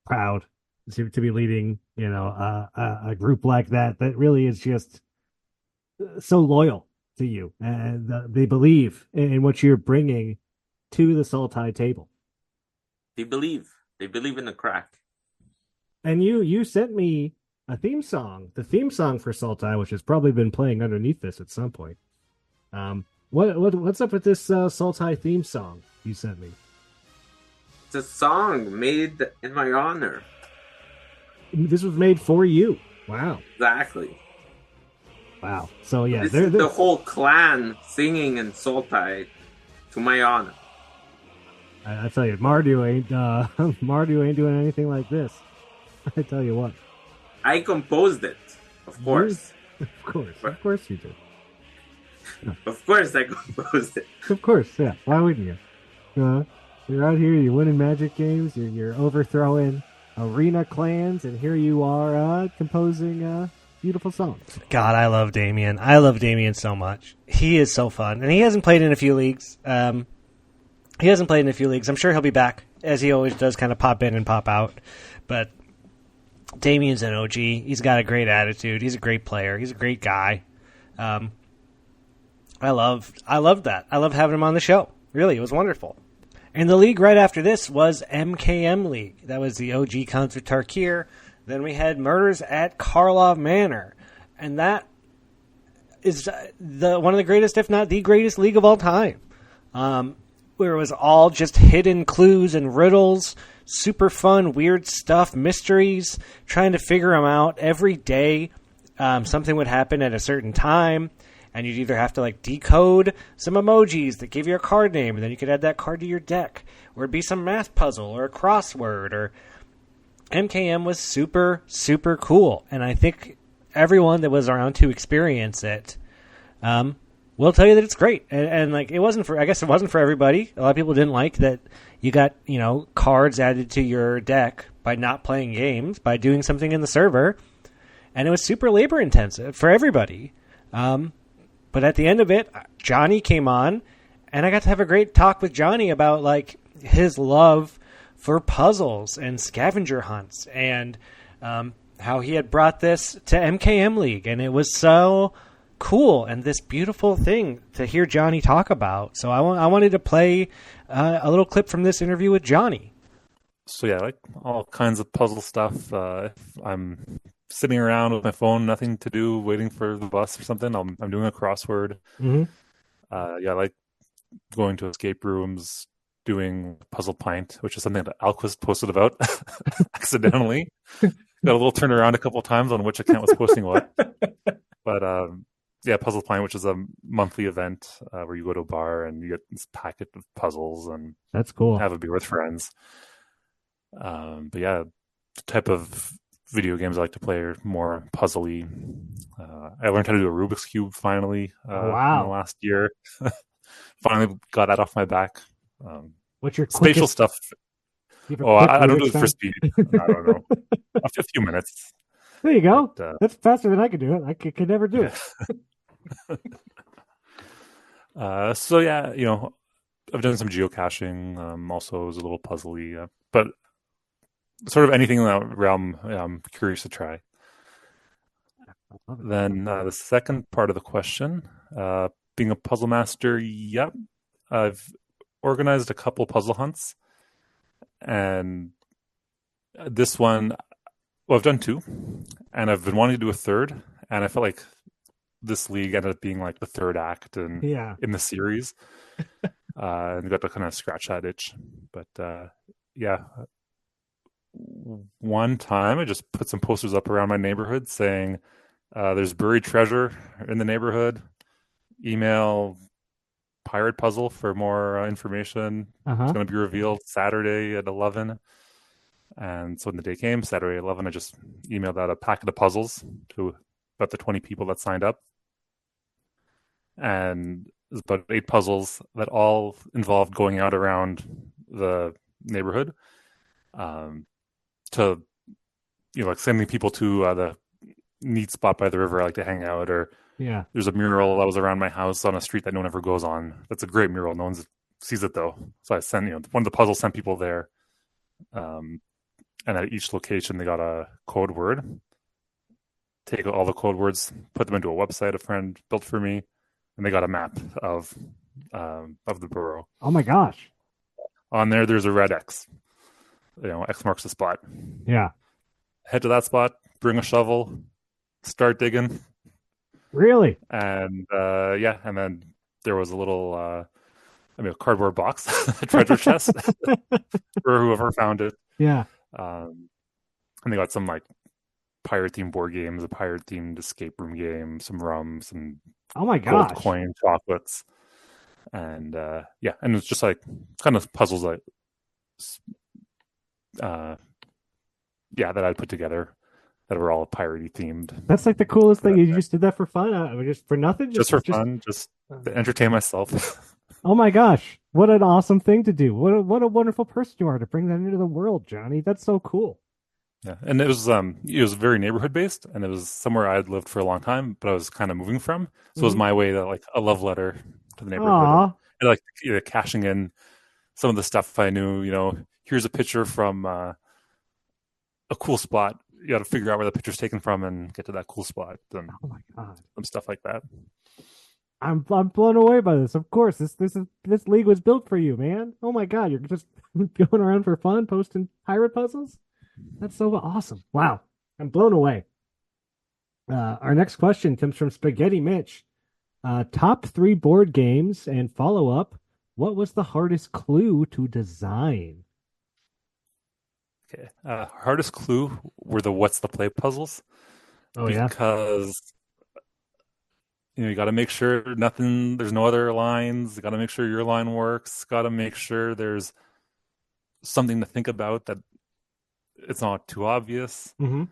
proud to be leading, a group like that really is just so loyal to you, and they believe in what you're bringing to the Sultai table. They believe in the crack. And you sent me a theme song, the theme song for Sultai, which has probably been playing underneath this at some point. What's up with this Sultai theme song you sent me? It's a song made in my honor. This was made for you. Wow. Exactly. Wow. So yeah, this is the whole clan singing in Sultai to my honor. I tell you, Mardu ain't Mardu ain't doing anything like this. I tell you what. I composed it, of course. Of course you did. Of course I composed it. Of course, yeah. Why wouldn't you? You're out here, you're winning Magic games, you're overthrowing arena clans, and here you are composing beautiful songs. God, I love Damien. I love Damien so much. He is so fun, and he hasn't played in a few leagues. I'm sure he'll be back, as he always does, kind of pop in and pop out. But Damien's an OG. He's got a great attitude. He's a great player. He's a great guy. I love that. I love having him on the show. Really, it was wonderful. And the league right after this was MKM League. That was the OG Concert Tarkir. Then we had Murders at Karlov Manor. And that is one of the greatest, if not the greatest league of all time. Where it was all just hidden clues and riddles, super fun, weird stuff, mysteries, trying to figure them out every day. Something would happen at a certain time, and you'd either have to decode some emojis that give you a card name, and then you could add that card to your deck, or it'd be some math puzzle or a crossword. Or MKM was super, super cool, and I think everyone that was around to experience it will tell you that it's great. And it wasn't for, I guess it wasn't for everybody. A lot of people didn't like that you got, cards added to your deck by not playing games, by doing something in the server. And it was super labor intensive for everybody. But at the end of it, Johnny came on, and I got to have a great talk with Johnny about his love for puzzles and scavenger hunts, and how he had brought this to MKM League, and it was so cool and this beautiful thing to hear Johnny talk about. So I wanted to play a little clip from this interview with Johnny. So yeah, all kinds of puzzle stuff. If I'm sitting around with my phone, nothing to do, waiting for the bus or something, I'm doing a crossword. Mm-hmm. I like going to escape rooms, doing Puzzle Pint, which is something that Alquist posted about accidentally. Got a little turned around a couple of times on which account was posting what. But yeah, Puzzle Pint, which is a monthly event where you go to a bar and you get this packet of puzzles and that's cool. Have a beer with friends. But yeah, the type of video games I like to play are more puzzly. I learned how to do a Rubik's Cube finally in the last year. Finally got that off my back. What's your spatial stuff? I don't do it for speed. I don't know. A few minutes. There you go. But, that's faster than I could do it. I could never do it. So yeah, I've done some geocaching. Also, is a little puzzly, but sort of anything in that realm, I'm curious to try. Then the second part of the question, being a puzzle master, yep, I've organized a couple puzzle hunts, and this one, well, I've done two, and I've been wanting to do a third, and I felt like this league ended up being the third act in the series, and got to kind of scratch that itch. But yeah, one time I just put some posters up around my neighborhood saying there's buried treasure in the neighborhood. Email Pirate Puzzle for more information. It's going to be revealed Saturday at 11. And so when the day came, Saturday at 11, I just emailed out a packet of puzzles to about the 20 people that signed up. And it was about 8 puzzles that all involved going out around the neighborhood to, sending people to the neat spot by the river I like to hang out, or there's a mural that was around my house on a street that no one ever goes on. That's a great mural. No one sees it though. So I sent, one of the puzzles sent people there. And at each location, they got a code word. Take all the code words, put them into a website a friend built for me, and they got a map of the borough. Oh my gosh! On there's a red X. X marks the spot. Yeah. Head to that spot. Bring a shovel. Start digging. Really? And and then there was a little, a cardboard box, a treasure chest for whoever found it. Yeah. And they got some pirate-themed board games, a pirate-themed escape room game, some rum, some oh my gold gosh. coin chocolates. And and it's just like kind of puzzles that that I put together that were all piratey themed. That's like the coolest thing. You just did that for fun, just for nothing, just for fun, just to entertain myself. Oh my gosh, what an awesome thing to do! What a wonderful person you are to bring that into the world, Johnny. That's so cool. Yeah, and it was very neighborhood based, and it was somewhere I'd lived for a long time, but I was kind of moving from. So it was my way to like a love letter to the neighborhood, and like cashing in some of the stuff I knew. Here's a picture from a cool spot. You got to figure out where the picture's taken from and get to that cool spot. And oh my god, some stuff like that. I'm blown away by this. Of course, this league was built for you, man. Oh my god, you're just going around for fun, posting pirate puzzles. That's so awesome! Wow, I'm blown away. Our next question comes from Spaghetti Mitch. Top 3 board games and follow up. What was the hardest clue to design? Okay. Hardest clue were the what's the play puzzles. Oh, yeah. Because you got to make sure there's no other lines. You got to make sure your line works. Got to make sure there's something to think about, that it's not too obvious. Mm-hmm.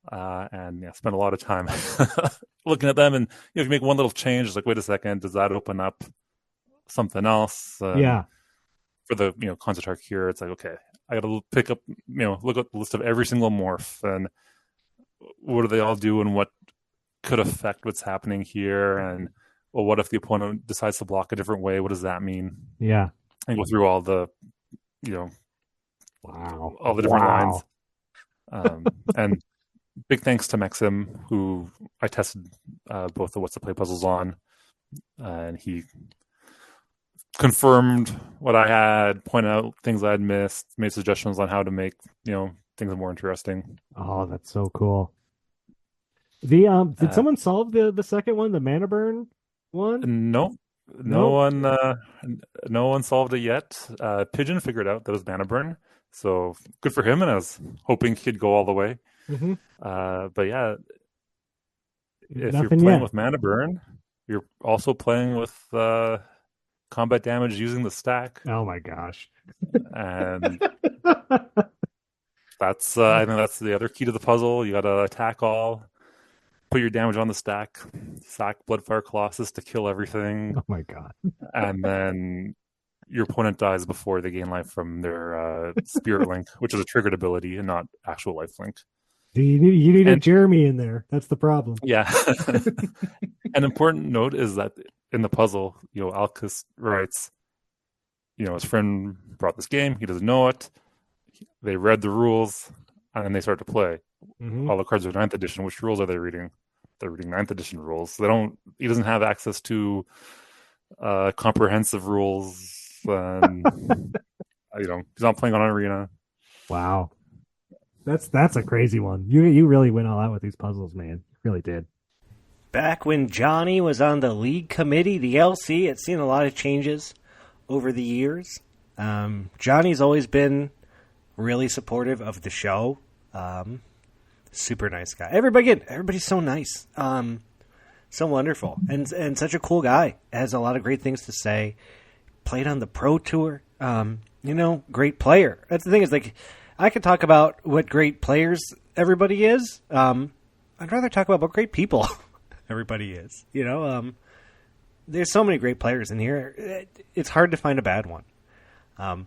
And spend a lot of time looking at them. And if you make one little change, it's like, wait a second, does that open up something else? For the Concertarch here, it's like, okay, I got to pick up, look at the list of every single morph and what do they all do and what could affect what's happening here. And well, what if the opponent decides to block a different way? What does that mean? Yeah, and go through all the, all the different lines. And big thanks to Maxim, who I tested both the what's the play puzzles on, and he confirmed what I had, pointed out things I had missed, made suggestions on how to make things more interesting. Oh, that's so cool. Did someone solve the second one, the mana burn one? No one solved it yet. Pigeon figured out that it was mana burn, so good for him, and I was hoping he'd go all the way. Mm-hmm. But yeah, if Nothing you're playing yet. with mana burn, you're also playing with combat damage using the stack. Oh my gosh. And that's I think that's the other key to the puzzle. You gotta attack all, put your damage on the stack, sack Bloodfire Colossus to kill everything. Oh my god. And then your opponent dies before they gain life from their Spirit Link, which is a triggered ability and not actual life link. You need a Jeremy in there. That's the problem. Yeah. An important note is that in the puzzle, Alcus writes, his friend brought this game. He doesn't know it. They read the rules, and then they start to play. Mm-hmm. All the cards are 9th edition. Which rules are they reading? They're reading 9th edition rules. He doesn't have access to comprehensive rules. And, he's not playing on an arena. Wow. That's a crazy one. You really went all out with these puzzles, man. You really did. Back when Johnny was on the league committee, the LC, it's seen a lot of changes over the years. Johnny's always been really supportive of the show. Super nice guy. Everybody's so nice. So wonderful. And such a cool guy. Has a lot of great things to say. Played on the Pro Tour. Great player. That's the thing, is like, I could talk about what great players everybody is. I'd rather talk about what great people everybody is. There's so many great players in here. It's hard to find a bad one. And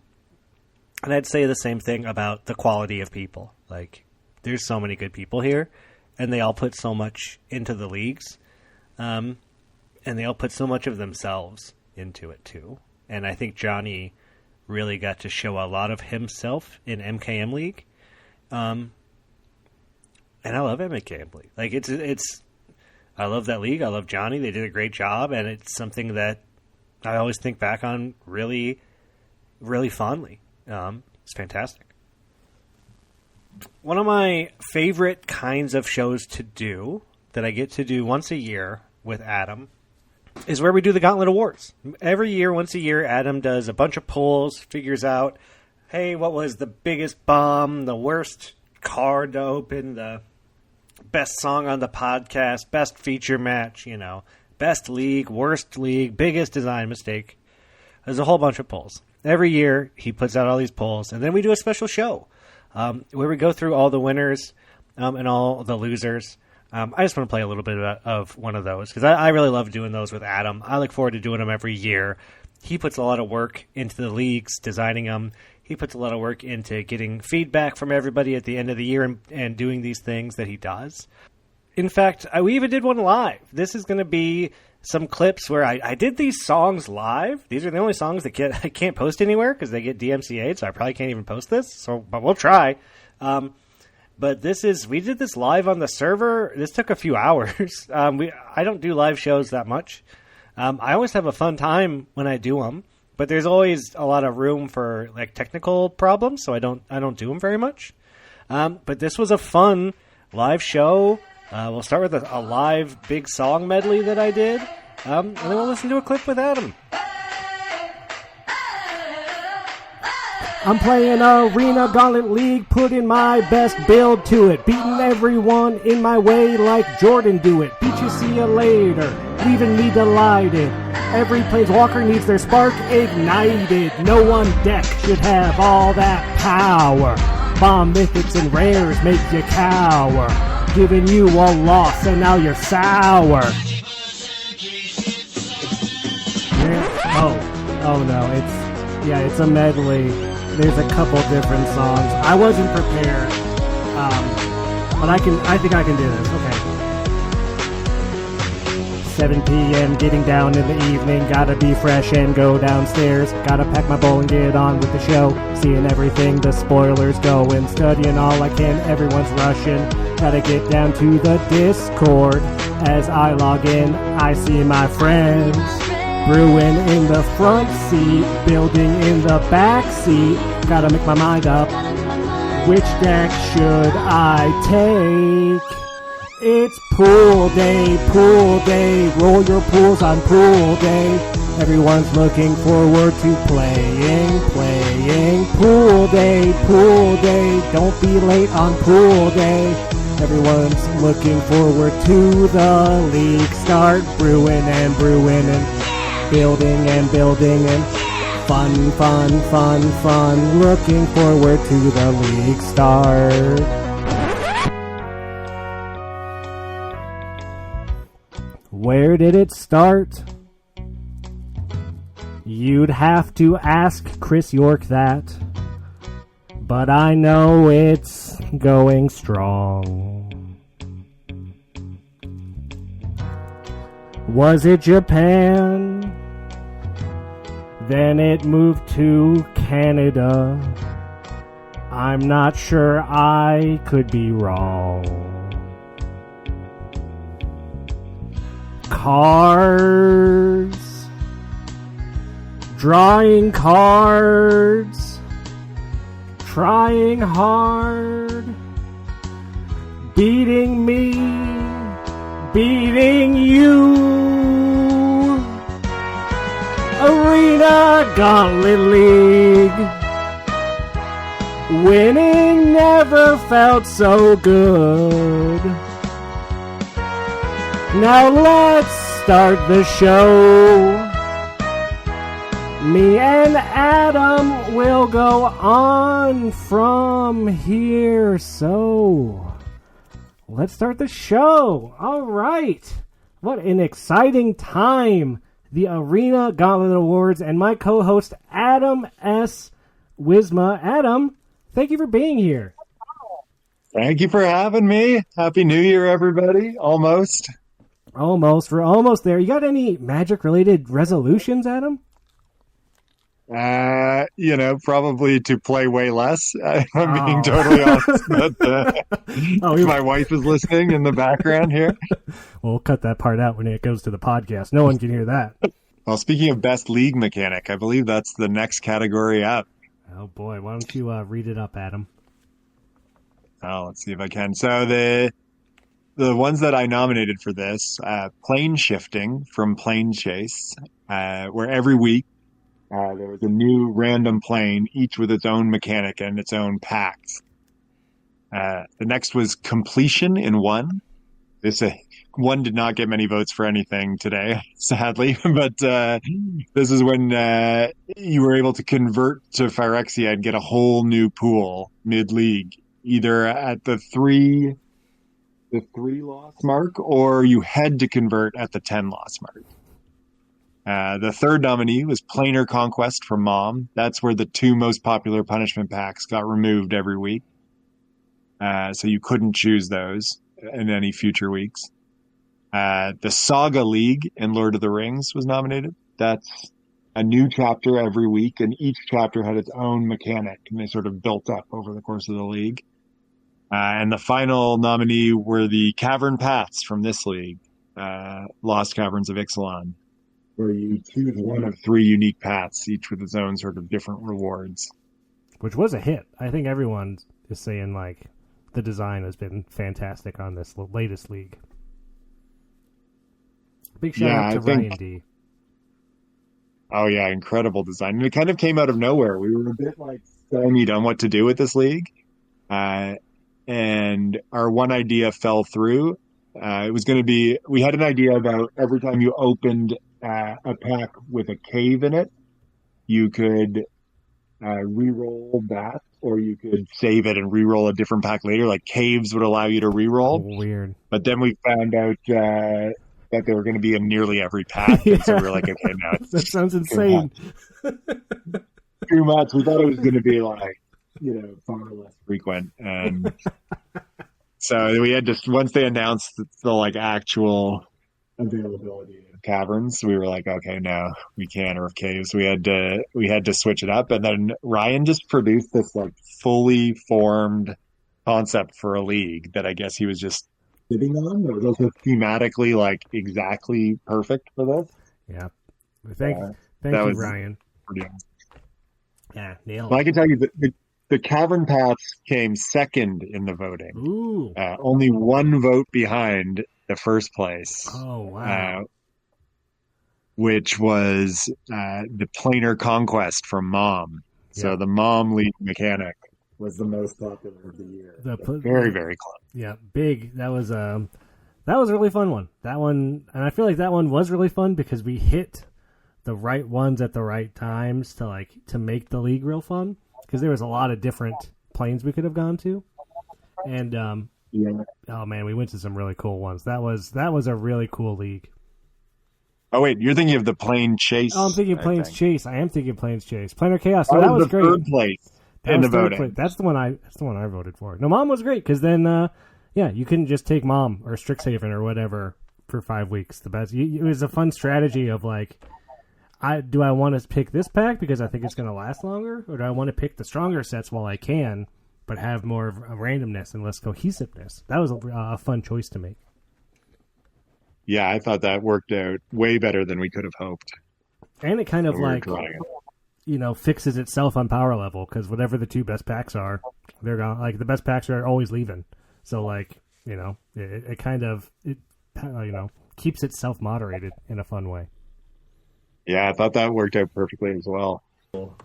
I'd say the same thing about the quality of people. Like, there's so many good people here, and they all put so much into the leagues. And they all put so much of themselves into it, too. And I think Johnny really got to show a lot of himself in MKM League. And I love MKM League. Like, it's I love that league. I love Johnny. They did a great job, and it's something that I always think back on really, really fondly. It's fantastic. One of my favorite kinds of shows to do, that I get to do once a year with Adam, is where we do the Gauntlet Awards. Every year, once a year, Adam does a bunch of polls, figures out, hey, what was the biggest bomb, the worst card to open, the best song on the podcast, best feature match, best league, worst league, biggest design mistake. There's a whole bunch of polls. Every year, he puts out all these polls, and then we do a special show where we go through all the winners and all the losers. I just want to play a little bit of one of those because I really love doing those with Adam. I look forward to doing them every year. He puts a lot of work into the leagues, designing them. He puts a lot of work into getting feedback from everybody at the end of the year and doing these things that he does. In fact, we even did one live. This is going to be some clips where I did these songs live. These are the only songs that I can't post anywhere because they get DMCA'd, so I probably can't even post this. But we'll try. But we did this live on the server. This took a few hours. I don't do live shows that much. I always have a fun time when I do them, but there's always a lot of room for like technical problems, so I don't do them very much. But this was a fun live show. We'll start with a live big song medley that I did, and then we'll listen to a clip with Adam. I'm playing Arena Gauntlet League, putting my best build to it, beating everyone in my way like Jordan do it. Beat you, see you later, leaving me delighted. Every planeswalker needs their spark ignited. No one deck should have all that power. Bomb mythics and rares make you cower, giving you a loss and now you're sour. Oh no, it's a medley. There's a couple different songs. I wasn't prepared, but I think I can do this. Okay. 7 p.m. getting down in the evening. Gotta be fresh and go downstairs. Gotta pack my bowl and get on with the show. Seeing everything, the spoilers going. Studying all I can, everyone's rushing. Gotta get down to the Discord. As I log in, I see my friends. Brewing in the front seat, building in the back seat. Gotta make my mind up. Which deck should I take? It's pool day, roll your pools on pool day. Everyone's looking forward to playing. Pool day, don't be late on pool day. Everyone's looking forward to the league start. Brewing and building and fun. Looking forward to the league start. Where did it start? You'd have to ask Chris York that. But I know it's going strong. Was it Japan? Then it moved to Canada. I'm not sure, I could be wrong. Cards. Drawing cards. Trying hard. Beating me. Beating you. Arena Gauntlet League. Winning never felt so good. Now let's start the show. Me and Adam will go on from here. So, let's start the show. All right. What an exciting time. The Arena Gauntlet Awards and my co-host Adam S. Wisma. Adam, thank you for being here. Thank you for having me. Happy New Year, everybody. Almost. We're almost there. You got any Magic-related resolutions, Adam? Probably to play way less. I'm being totally honest. But, my wife is listening in the background here. We'll cut that part out when it goes to the podcast. No one can hear that. Well, speaking of best league mechanic, I believe that's the next category up. Oh boy, why don't you read it up, Adam? Oh, let's see if I can. So the ones that I nominated for this, plane shifting from Plane Chase, where every week there was a new random plane, each with its own mechanic and its own packs. The next was completion in one. This one did not get many votes for anything today, sadly. But this is when you were able to convert to Phyrexia and get a whole new pool mid-league, either at the three loss mark, or you had to convert at the 10 loss mark. The third nominee was Planar Conquest from Mom. That's where the two most popular punishment packs got removed every week. So you couldn't choose those in any future weeks. The Saga League in Lord of the Rings was nominated. That's a new chapter every week, and each chapter had its own mechanic, and they sort of built up over the course of the league. And the final nominee were the Cavern Paths from this league, Lost Caverns of Ixalan, where you choose one of 3 unique paths, each with its own sort of different rewards. Which was a hit. I think everyone is saying, like, the design has been fantastic on this latest league. Big shout out to Ryan D. Oh, yeah, incredible design. And it kind of came out of nowhere. We were a bit, like, stymied on what to do with this league. And our one idea fell through. It was going to be, we had an idea about every time you opened a pack with a cave in it, you could re-roll that, or you could save it and re-roll a different pack later. Like caves would allow you to re-roll. Weird. But then we found out that they were going to be in nearly every pack. Yeah. And so we were like, okay, now that sounds insane. Too much. We thought it was going to be like, far less frequent. And so we had to, once they announced the like actual availability of caverns, we were like, okay, no, we can't, or of caves. We had to switch it up. And then Ryan just produced this like fully formed concept for a league that I guess he was just sitting on. It was also thematically like exactly perfect for this. Yeah. Thank you, Ryan. Pretty awesome. Yeah, nailed it. Well, I can tell you that the Cavern Paths came second in the voting. Ooh. Only one vote behind the first place. Oh, wow. Which was the Planar Conquest from Mom. So the Mom league mechanic was the most popular of the year. Very, very close. Yeah, big. That was a really fun one. That one, and I feel like that one was really fun because we hit the right ones at the right times to make the league real fun. Because there was a lot of different planes we could have gone to, and oh man, we went to some really cool ones. That was a really cool league. Oh wait, you're thinking of the Plane Chase? Oh, I'm thinking of Planes Chase. I am thinking of Planes Chase. Planar Chaos. So that was great. Third place in the voting. That's the one I voted for. No, Mom was great because then you couldn't just take Mom or Strixhaven or whatever for 5 weeks. The best. It was a fun strategy of like. Do I want to pick this pack because I think it's going to last longer, or do I want to pick the stronger sets while I can, but have more of a randomness and less cohesiveness? That was a fun choice to make. Yeah, I thought that worked out way better than we could have hoped. And it kind of fixes itself on power level because whatever the 2 best packs are, they're gone. Like the best packs are always leaving, so it kind of keeps itself moderated in a fun way. Yeah, I thought that worked out perfectly as well.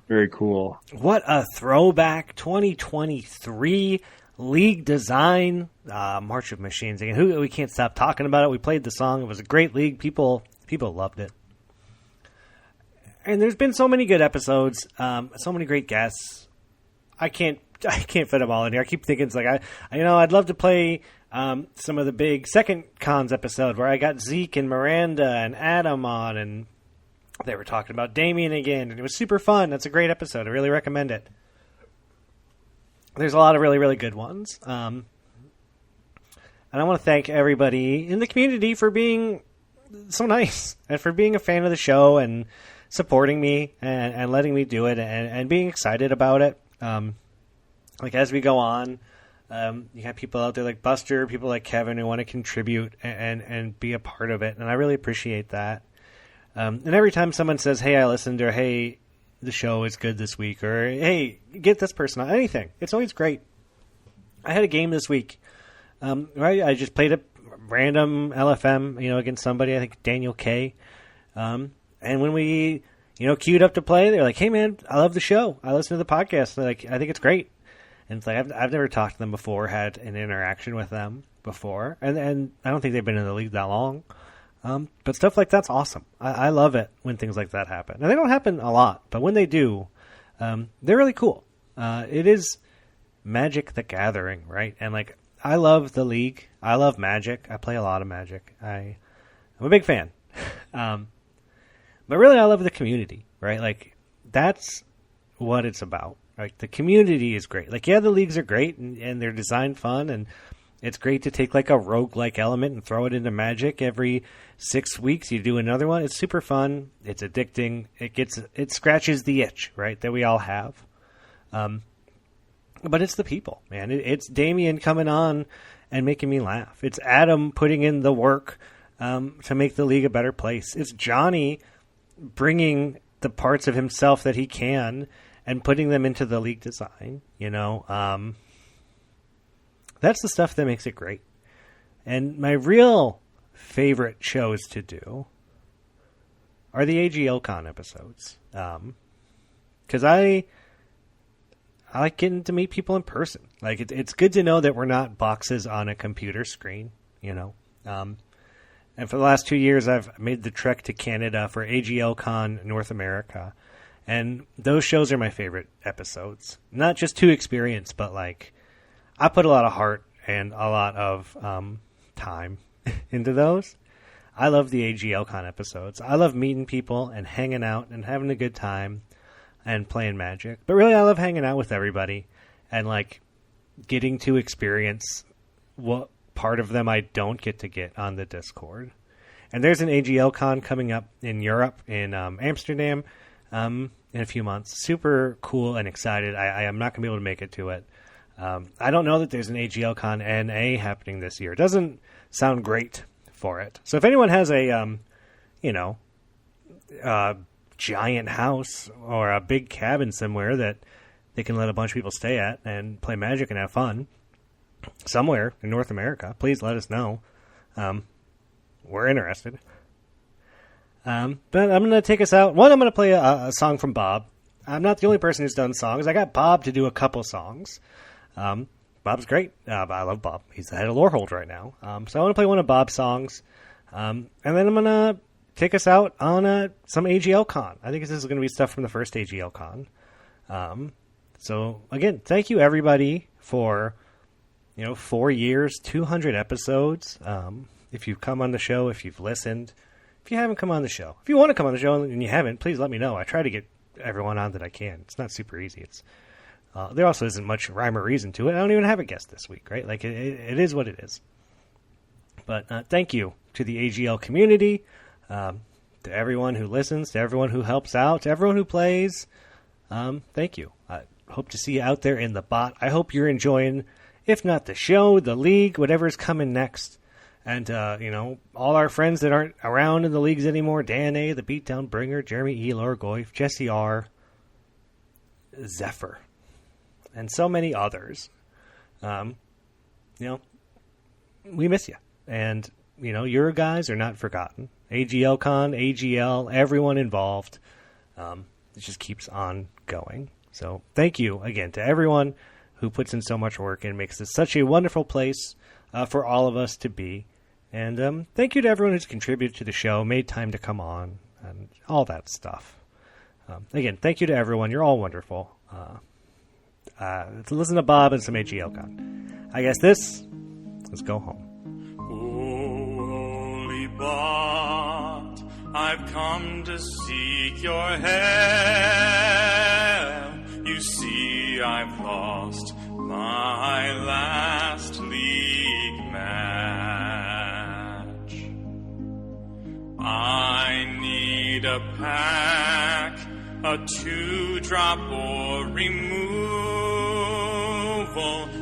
Very cool. What a throwback 2023 league design. March of Machines. Again, we can't stop talking about it. We played the song. It was a great league. People loved it. And there's been so many good episodes. So many great guests. I can't fit them all in here. I keep thinking it's like I'd love to play some of the big Second Cons episode where I got Zeke and Miranda and Adam on, and they were talking about Damien again, and it was super fun. That's a great episode. I really recommend it. There's a lot of really, really good ones. And I want to thank everybody in the community for being so nice and for being a fan of the show and supporting me and letting me do it and being excited about it. As we go on, you have people out there like Buster, people like Kevin who want to contribute and be a part of it. And I really appreciate that. And every time someone says, hey, I listened, or hey, the show is good this week, or hey, get this person on, anything, it's always great. I had a game this week. I just played a random LFM, against somebody, I think Daniel K. And when we, queued up to play, they're like, hey, man, I love the show. I listen to the podcast. They're like, I think it's great. And it's like, I've never talked to them before, had an interaction with them. before, and I don't think they've been in the league that long. But stuff like that's awesome. I love it when things like that happen. And they don't happen a lot, but when they do, they're really cool. It is Magic the Gathering, right? And like, I love the league. I love Magic. I play a lot of Magic. I'm a big fan. But really, I love the community, right? Like, that's what it's about. Like, the community is great. Like, yeah, the leagues are great and they're designed fun, and it's great to take like a roguelike element and throw it into Magic every 6 weeks. You do another one. It's super fun. It's addicting. It scratches the itch, right, that we all have. But it's the people, man. It's Damien coming on and making me laugh. It's Adam putting in the work to make the league a better place. It's Johnny bringing the parts of himself that he can and putting them into the league design, you know. That's the stuff that makes it great. And my real favorite shows to do are the AGLCon episodes. Because I like getting to meet people in person. Like, it's good to know that we're not boxes on a computer screen, you know. And for the last 2 years, I've made the trek to Canada for AGLCon North America. And those shows are my favorite episodes. Not just to experience, but like, I put a lot of heart and a lot of time into those. I love the AGLCon episodes. I love meeting people and hanging out and having a good time and playing Magic. But really, I love hanging out with everybody and like getting to experience what part of them I don't get to get on the Discord. And there's an AGLCon coming up in Europe, in Amsterdam, in a few months. Super cool and excited. I am not going to be able to make it to it. I don't know that there's an AGLCon NA happening this year. It doesn't sound great for it. So if anyone has a, giant house or a big cabin somewhere that they can let a bunch of people stay at and play Magic and have fun somewhere in North America, please let us know. We're interested. But I'm going to take us out. One, I'm going to play a song from Bob. I'm not the only person who's done songs. I got Bob to do a couple songs. Bob's great. I love Bob. He's the head of Lorehold right now. So I want to play one of Bob's songs. And then I'm going to take us out on some AGLCon. I think this is going to be stuff from the first AGLCon. So, again, thank you, everybody, for 4 years, 200 episodes. If you've come on the show, if you've listened, if you haven't come on the show. If you want to come on the show and you haven't, please let me know. I try to get everyone on that I can. It's not super easy. There also isn't much rhyme or reason to it. I don't even have a guest this week, right? Like, it is what it is. But thank you to the AGL community, to everyone who listens, to everyone who helps out, to everyone who plays. Thank you. I hope to see you out there in the bot. I hope you're enjoying, if not the show, the league, whatever's coming next. And, all our friends that aren't around in the leagues anymore, Dan A., the Beatdown Bringer, Jeremy E., Laura Goyf, Jesse R., Zephyr, and so many others. We miss you. And, your guys are not forgotten. AGLCon, AGL, everyone involved. It just keeps on going. So thank you again to everyone who puts in so much work and makes this such a wonderful place for all of us to be. And thank you to everyone who's contributed to the show, made time to come on, and all that stuff. Again, thank you to everyone. You're all wonderful. Let's listen to Bob and some AGLCon. I guess let's go home. Holy bot, I've come to seek your help. You see, I've lost my last league match. I need a pack, a 2-drop or removal,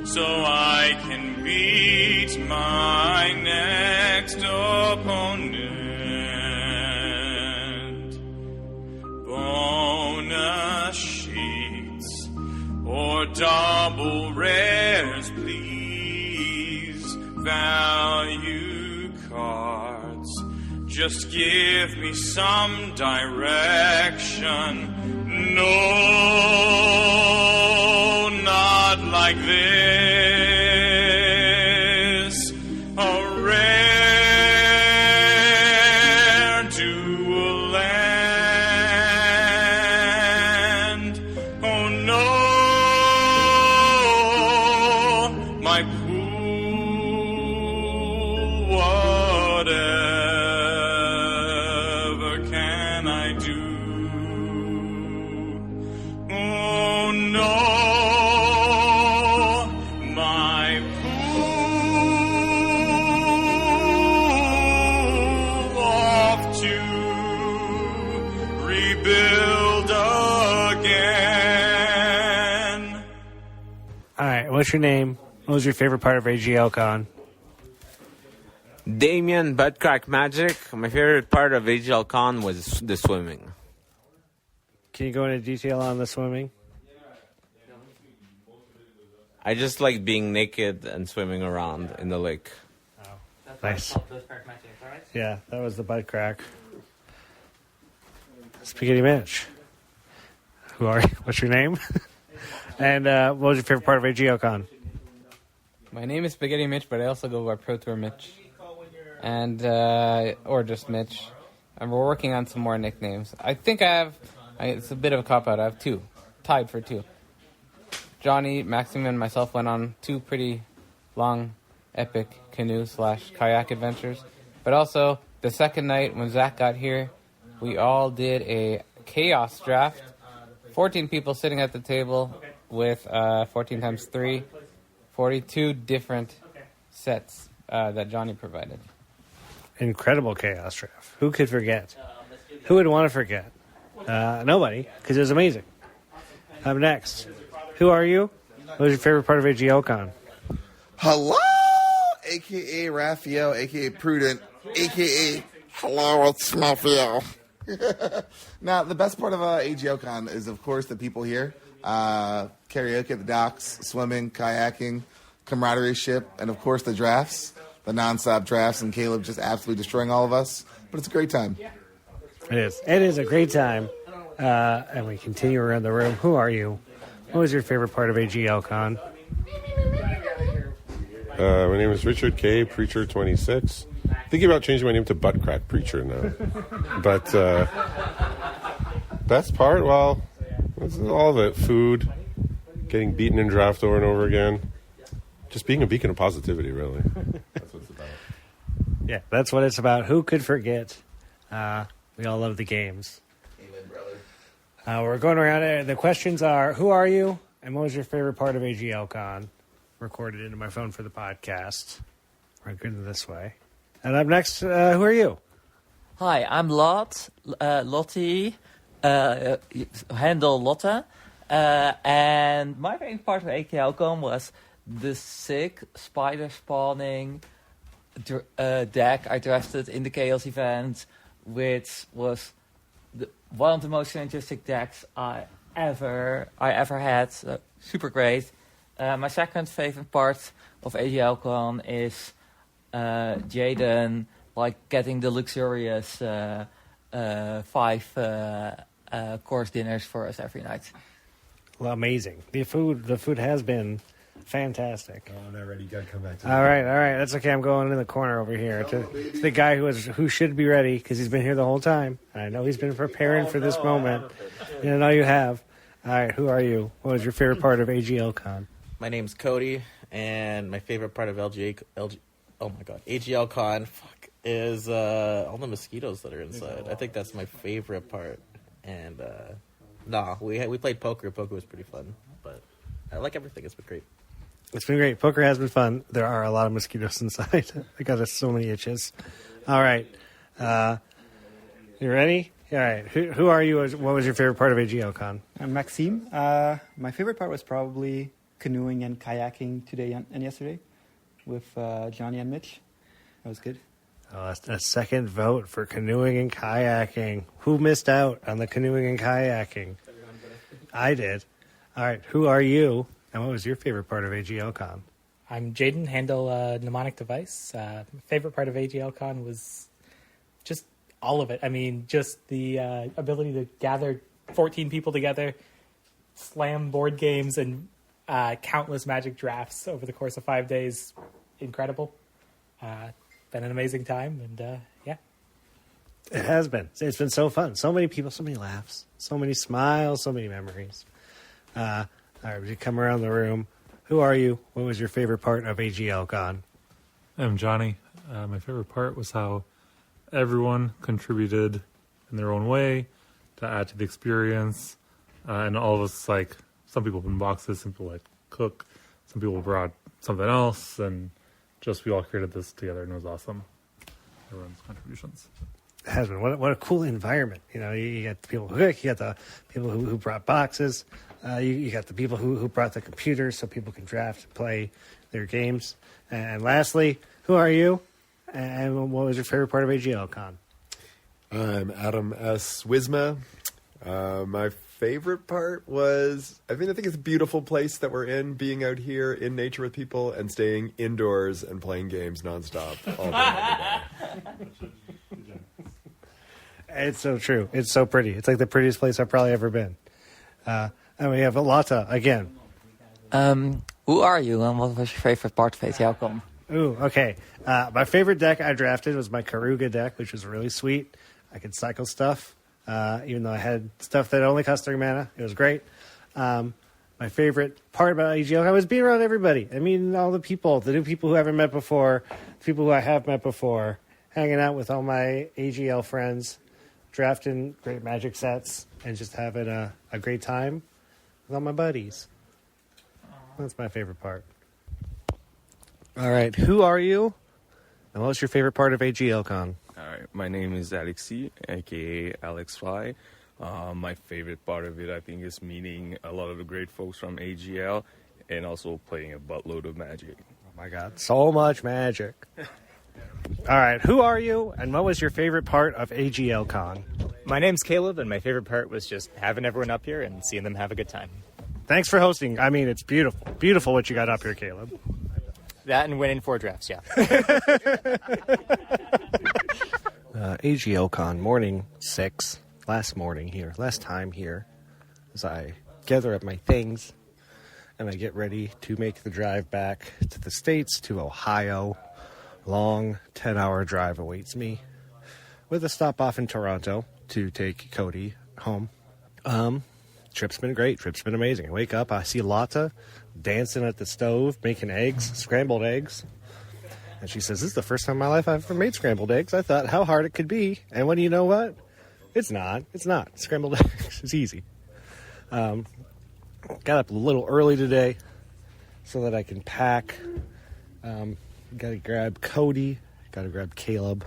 so I can beat my next opponent. Bonus sheets or double rares, please. Value cards, just give me some direction. No, not like this. rebuild again. All right, what's your name? What was your favorite part of AGL Con? Damien Buttcrack Magic. My favorite part of AGL Con was the swimming. Can you go into detail on the swimming? I just like being naked and swimming around in the lake. Nice. Yeah, that was the butt crack. Spaghetti Mitch. Who are you? What's your name? And what was your favorite part of AGL Con? My name is Spaghetti Mitch, but I also go by Pro Tour Mitch. And, or just Mitch. And we're working on some more nicknames. I think it's a bit of a cop-out. I have two. Tied for two. Johnny, Maxim, and myself went on two pretty long, epic canoe/kayak adventures. But also, the second night when Zach got here, we all did a chaos draft. 14 people sitting at the table with 14 times 3, 42 different sets that Johnny provided. Incredible chaos draft. Who could forget? Who would want to forget? Nobody, because it was amazing. Up next, who are you? What was your favorite part of AGL Con? Hello, a.k.a. Raphael, a.k.a. Prudent, a.k.a. Hello, it's Raphael. Now, the best part of AGL Con is, of course, the people here. Karaoke at the docks, swimming, kayaking, camaraderie ship, and, of course, the drafts, the nonstop drafts, and Caleb just absolutely destroying all of us. But it's a great time. It is. It is a great time. And we continue around the room. Who are you? What was your favorite part of AGL Con? My name is Richard K. Preacher 26. Thinking about changing my name to Butt Crack Preacher now. But best part, well, this is all of it. Food, getting beaten in draft over and over again. Just being a beacon of positivity, really. That's what it's about. Yeah, that's what it's about. Who could forget? We all love the games. Amen, brother. We're going around. The questions are, who are you? And what was your favorite part of AGL Con? Recorded into my phone for the podcast. We're good this way. And up next, who are you? Hi, I'm Lottie, handle Lotte. And my favorite part of AGL Con was the sick spider spawning deck I drafted in the Chaos event, which was one of the most synergistic decks I ever had. Super great. My second favorite part of AGL Con is Jaden getting the luxurious 5 course dinners for us every night. Well, amazing. The food has been fantastic. Oh, I'm not ready. You gotta come back to All right. That's okay. I'm going in the corner over here. To the guy who should be ready because he's been here the whole time. And I know he's been preparing for this moment. And I know you have. All right. Who are you? What was your favorite part of AGL Con? My name's Cody, and my favorite part of AGL Con is all the mosquitoes that are inside. I think that's my favorite part. And we played poker. Poker was pretty fun, but I like everything. It's been great. It's been great. Poker has been fun. There are a lot of mosquitoes inside. I got us so many itches. All right. You ready? All right. Who are you? What was your favorite part of AGL Con? I'm Maxime. My favorite part was probably canoeing and kayaking today and yesterday with Johnny and Mitch. That was good. Oh, that's a second vote for canoeing and kayaking. Who missed out on the canoeing and kayaking? I did. All right. Who are you? And what was your favorite part of AGL Con? I'm Jaden, handle mnemonic device. My favorite part of AGL Con was just all of it. I mean, just the ability to gather 14 people together, slam board games, and countless Magic drafts over the course of 5 days. Incredible. Been an amazing time, and yeah. It has been. It's been so fun. So many people, so many laughs, so many smiles, so many memories. All right, we come around the room. Who are you? What was your favorite part of AGL Con? I'm Johnny. My favorite part was how everyone contributed in their own way to add to the experience. And all of us, some people opened boxes, some people cook, some people brought something else, and just we all created this together, and it was awesome. Everyone's contributions. has been. What a cool environment. You know, you got the people who cook, you got the people who brought boxes, you got the people who brought the computers so people can draft and play their games. And lastly, who are you? And what was your favorite part of AGL Con? I'm Adam S. Wisma. My favorite part was, I think it's a beautiful place that we're in, being out here in nature with people and staying indoors and playing games nonstop all day. It's so true. It's so pretty. It's like the prettiest place I've probably ever been. And we have Lotta again. Who are you and what was your favorite part of AGL Con? Ooh, okay. My favorite deck I drafted was my Karuga deck, which was really sweet. I could cycle stuff, even though I had stuff that only cost 3 mana. It was great. My favorite part about AGL was being around everybody. I mean, all the people, the new people who I haven't met before, the people who I have met before, hanging out with all my AGL friends, drafting great Magic sets, and just having a great time with all my buddies. That's my favorite part. All right, who are you? And what was your favorite part of AGL Con? All right, my name is Alexi, aka Alex Fly. My favorite part of it, I think, is meeting a lot of the great folks from AGL and also playing a buttload of Magic. Oh my God, so much Magic. All right, who are you, and what was your favorite part of AGL Con? My name's Caleb, and my favorite part was just having everyone up here and seeing them have a good time. Thanks for hosting. I mean, it's beautiful. Beautiful what you got up here, Caleb. That and winning 4 drafts, yeah. AGL Con, morning 6, last time here, as I gather up my things, and I get ready to make the drive back to the States, to Ohio. Long 10-hour drive awaits me, with a stop off in Toronto to take Cody home. Trip's been great. Trip's been amazing. I wake up, I see Lotta dancing at the stove, making eggs, scrambled eggs. And she says, this is the first time in my life I've ever made scrambled eggs. I thought how hard it could be. And when you know what? It's not. It's not. Scrambled eggs is easy. Got up a little early today so that I can pack. Gotta grab Cody. Gotta grab Caleb.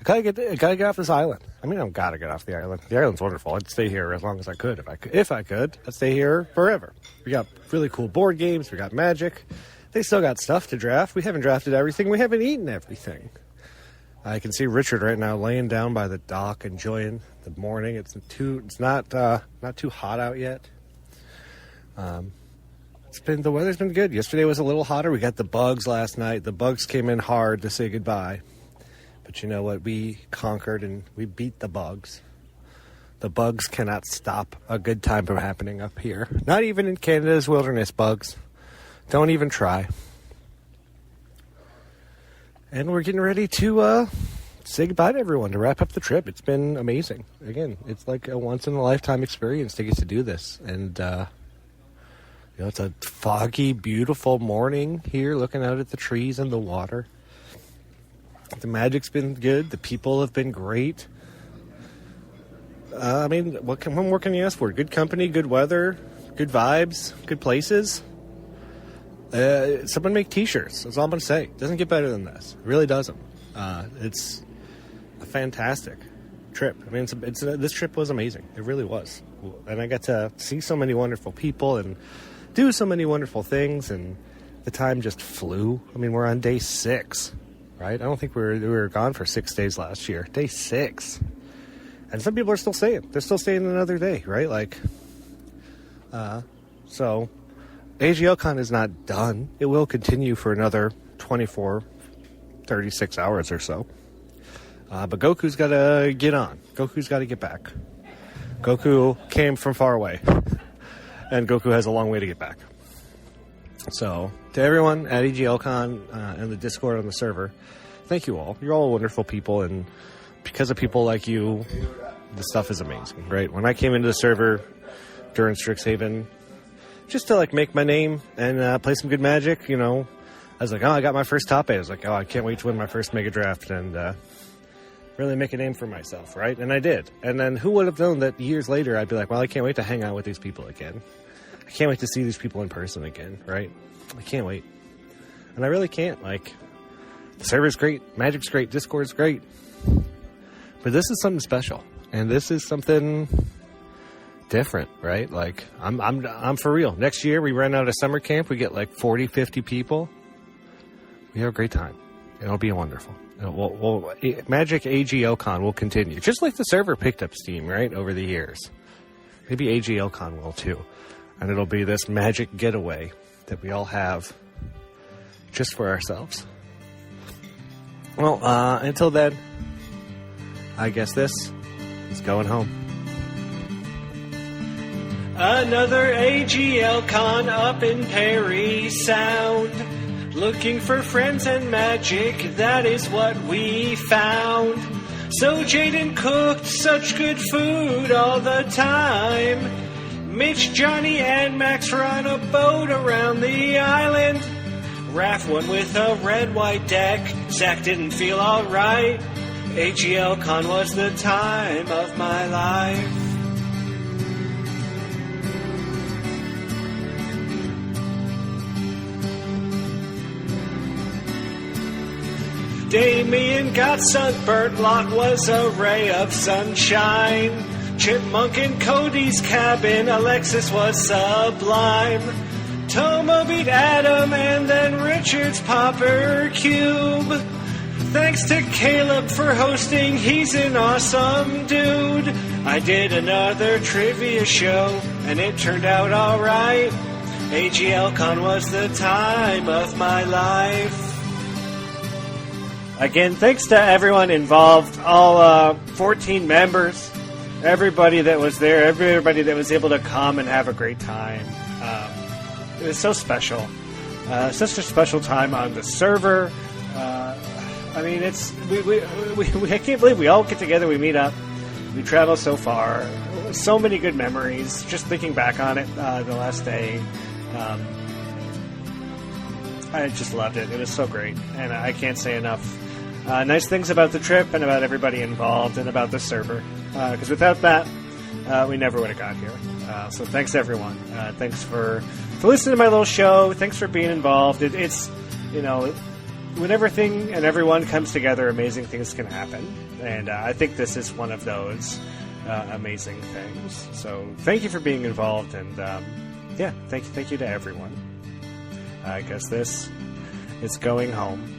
I gotta get off this island. I mean, I don't gotta get off the island. The island's wonderful. I'd stay here as long as I could. If I could, I'd stay here forever. We got really cool board games. We got Magic. They still got stuff to draft. We haven't drafted everything. We haven't eaten everything. I can see Richard right now laying down by the dock, enjoying the morning. It's not too hot out yet. The weather's been good. Yesterday was a little hotter. We got the bugs last night. The bugs came in hard to say goodbye. But you know what? We conquered and we beat the bugs. The bugs cannot stop a good time from happening up here. Not even in Canada's wilderness, bugs. Don't even try. And we're getting ready to say goodbye to everyone, to wrap up the trip. It's been amazing. Again, it's like a once-in-a-lifetime experience to get to do this. And, it's a foggy, beautiful morning here, looking out at the trees and the water. The Magic's been good. The people have been great. I mean, what more can you ask for? Good company, good weather, good vibes, good places. Someone make T-shirts. That's all I'm going to say. It doesn't get better than this. It really doesn't. It's a fantastic trip. I mean, this trip was amazing. It really was. And I got to see so many wonderful people and do so many wonderful things, and the time just flew. I mean, we're on day 6. Right? I don't think we were gone for 6 days last year. Day 6. And some people are still staying. They're still staying another day, right? So AGL Con is not done. It will continue for another 24, 36 hours or so. But Goku's got to get on. Goku's got to get back. Goku came from far away. And Goku has a long way to get back. So, to everyone at AGL Con and the Discord on the server, thank you all. You're all wonderful people, and because of people like you, the stuff is amazing, right? When I came into the server during Strixhaven, just to make my name and play some good Magic, I was like, oh, I got my first top 8. I was like, oh, I can't wait to win my first Mega Draft and really make a name for myself, right? And I did. And then who would have known that years later I'd be like, well, I can't wait to hang out with these people again. I can't wait to see these people in person again, right? I can't wait. And I really can't. The server's great. Magic's great. Discord's great. But this is something special, and this is something different, right? Like, I'm for real. Next year, we run out of summer camp. We get like 40, 50 people. We have a great time. It'll be wonderful. Magic AGLCon will continue, just like the server picked up steam, right, over the years. Maybe AGLCon will too, and it'll be this magic getaway that we all have just for ourselves. Well, until then, I guess this is going home. Another AGLCon up in Perry Sound. Looking for friends and magic, that is what we found. So Jaden cooked such good food all the time. Mitch, Johnny, and Max were on a boat around the island. Raph won with a red-white deck. Zach didn't feel alright. AGLCon was the time of my life. Damien got sunburnt, Locke was a ray of sunshine. Chipmunk in Cody's cabin, Alexis was sublime. Tomo beat Adam and then Richard's Popper Cube. Thanks to Caleb for hosting, he's an awesome dude. I did another trivia show and it turned out alright. AGLCon was the time of my life. Again, thanks to everyone involved, all 14 members, everybody that was there, everybody that was able to come and have a great time. It was so special. Such a special time on the server. I mean, it's I can't believe we all get together, we meet up, we travel so far. So many good memories. Just thinking back on it the last day. I just loved it. It was so great, and I can't say enough nice things about the trip and about everybody involved and about the server. Because without that, we never would have got here. So thanks, everyone. Thanks for listening to my little show. Thanks for being involved. It's, you know, when everything and everyone comes together, amazing things can happen. And I think this is one of those amazing things. So thank you for being involved. And, yeah, thank you to everyone. I guess this is going home.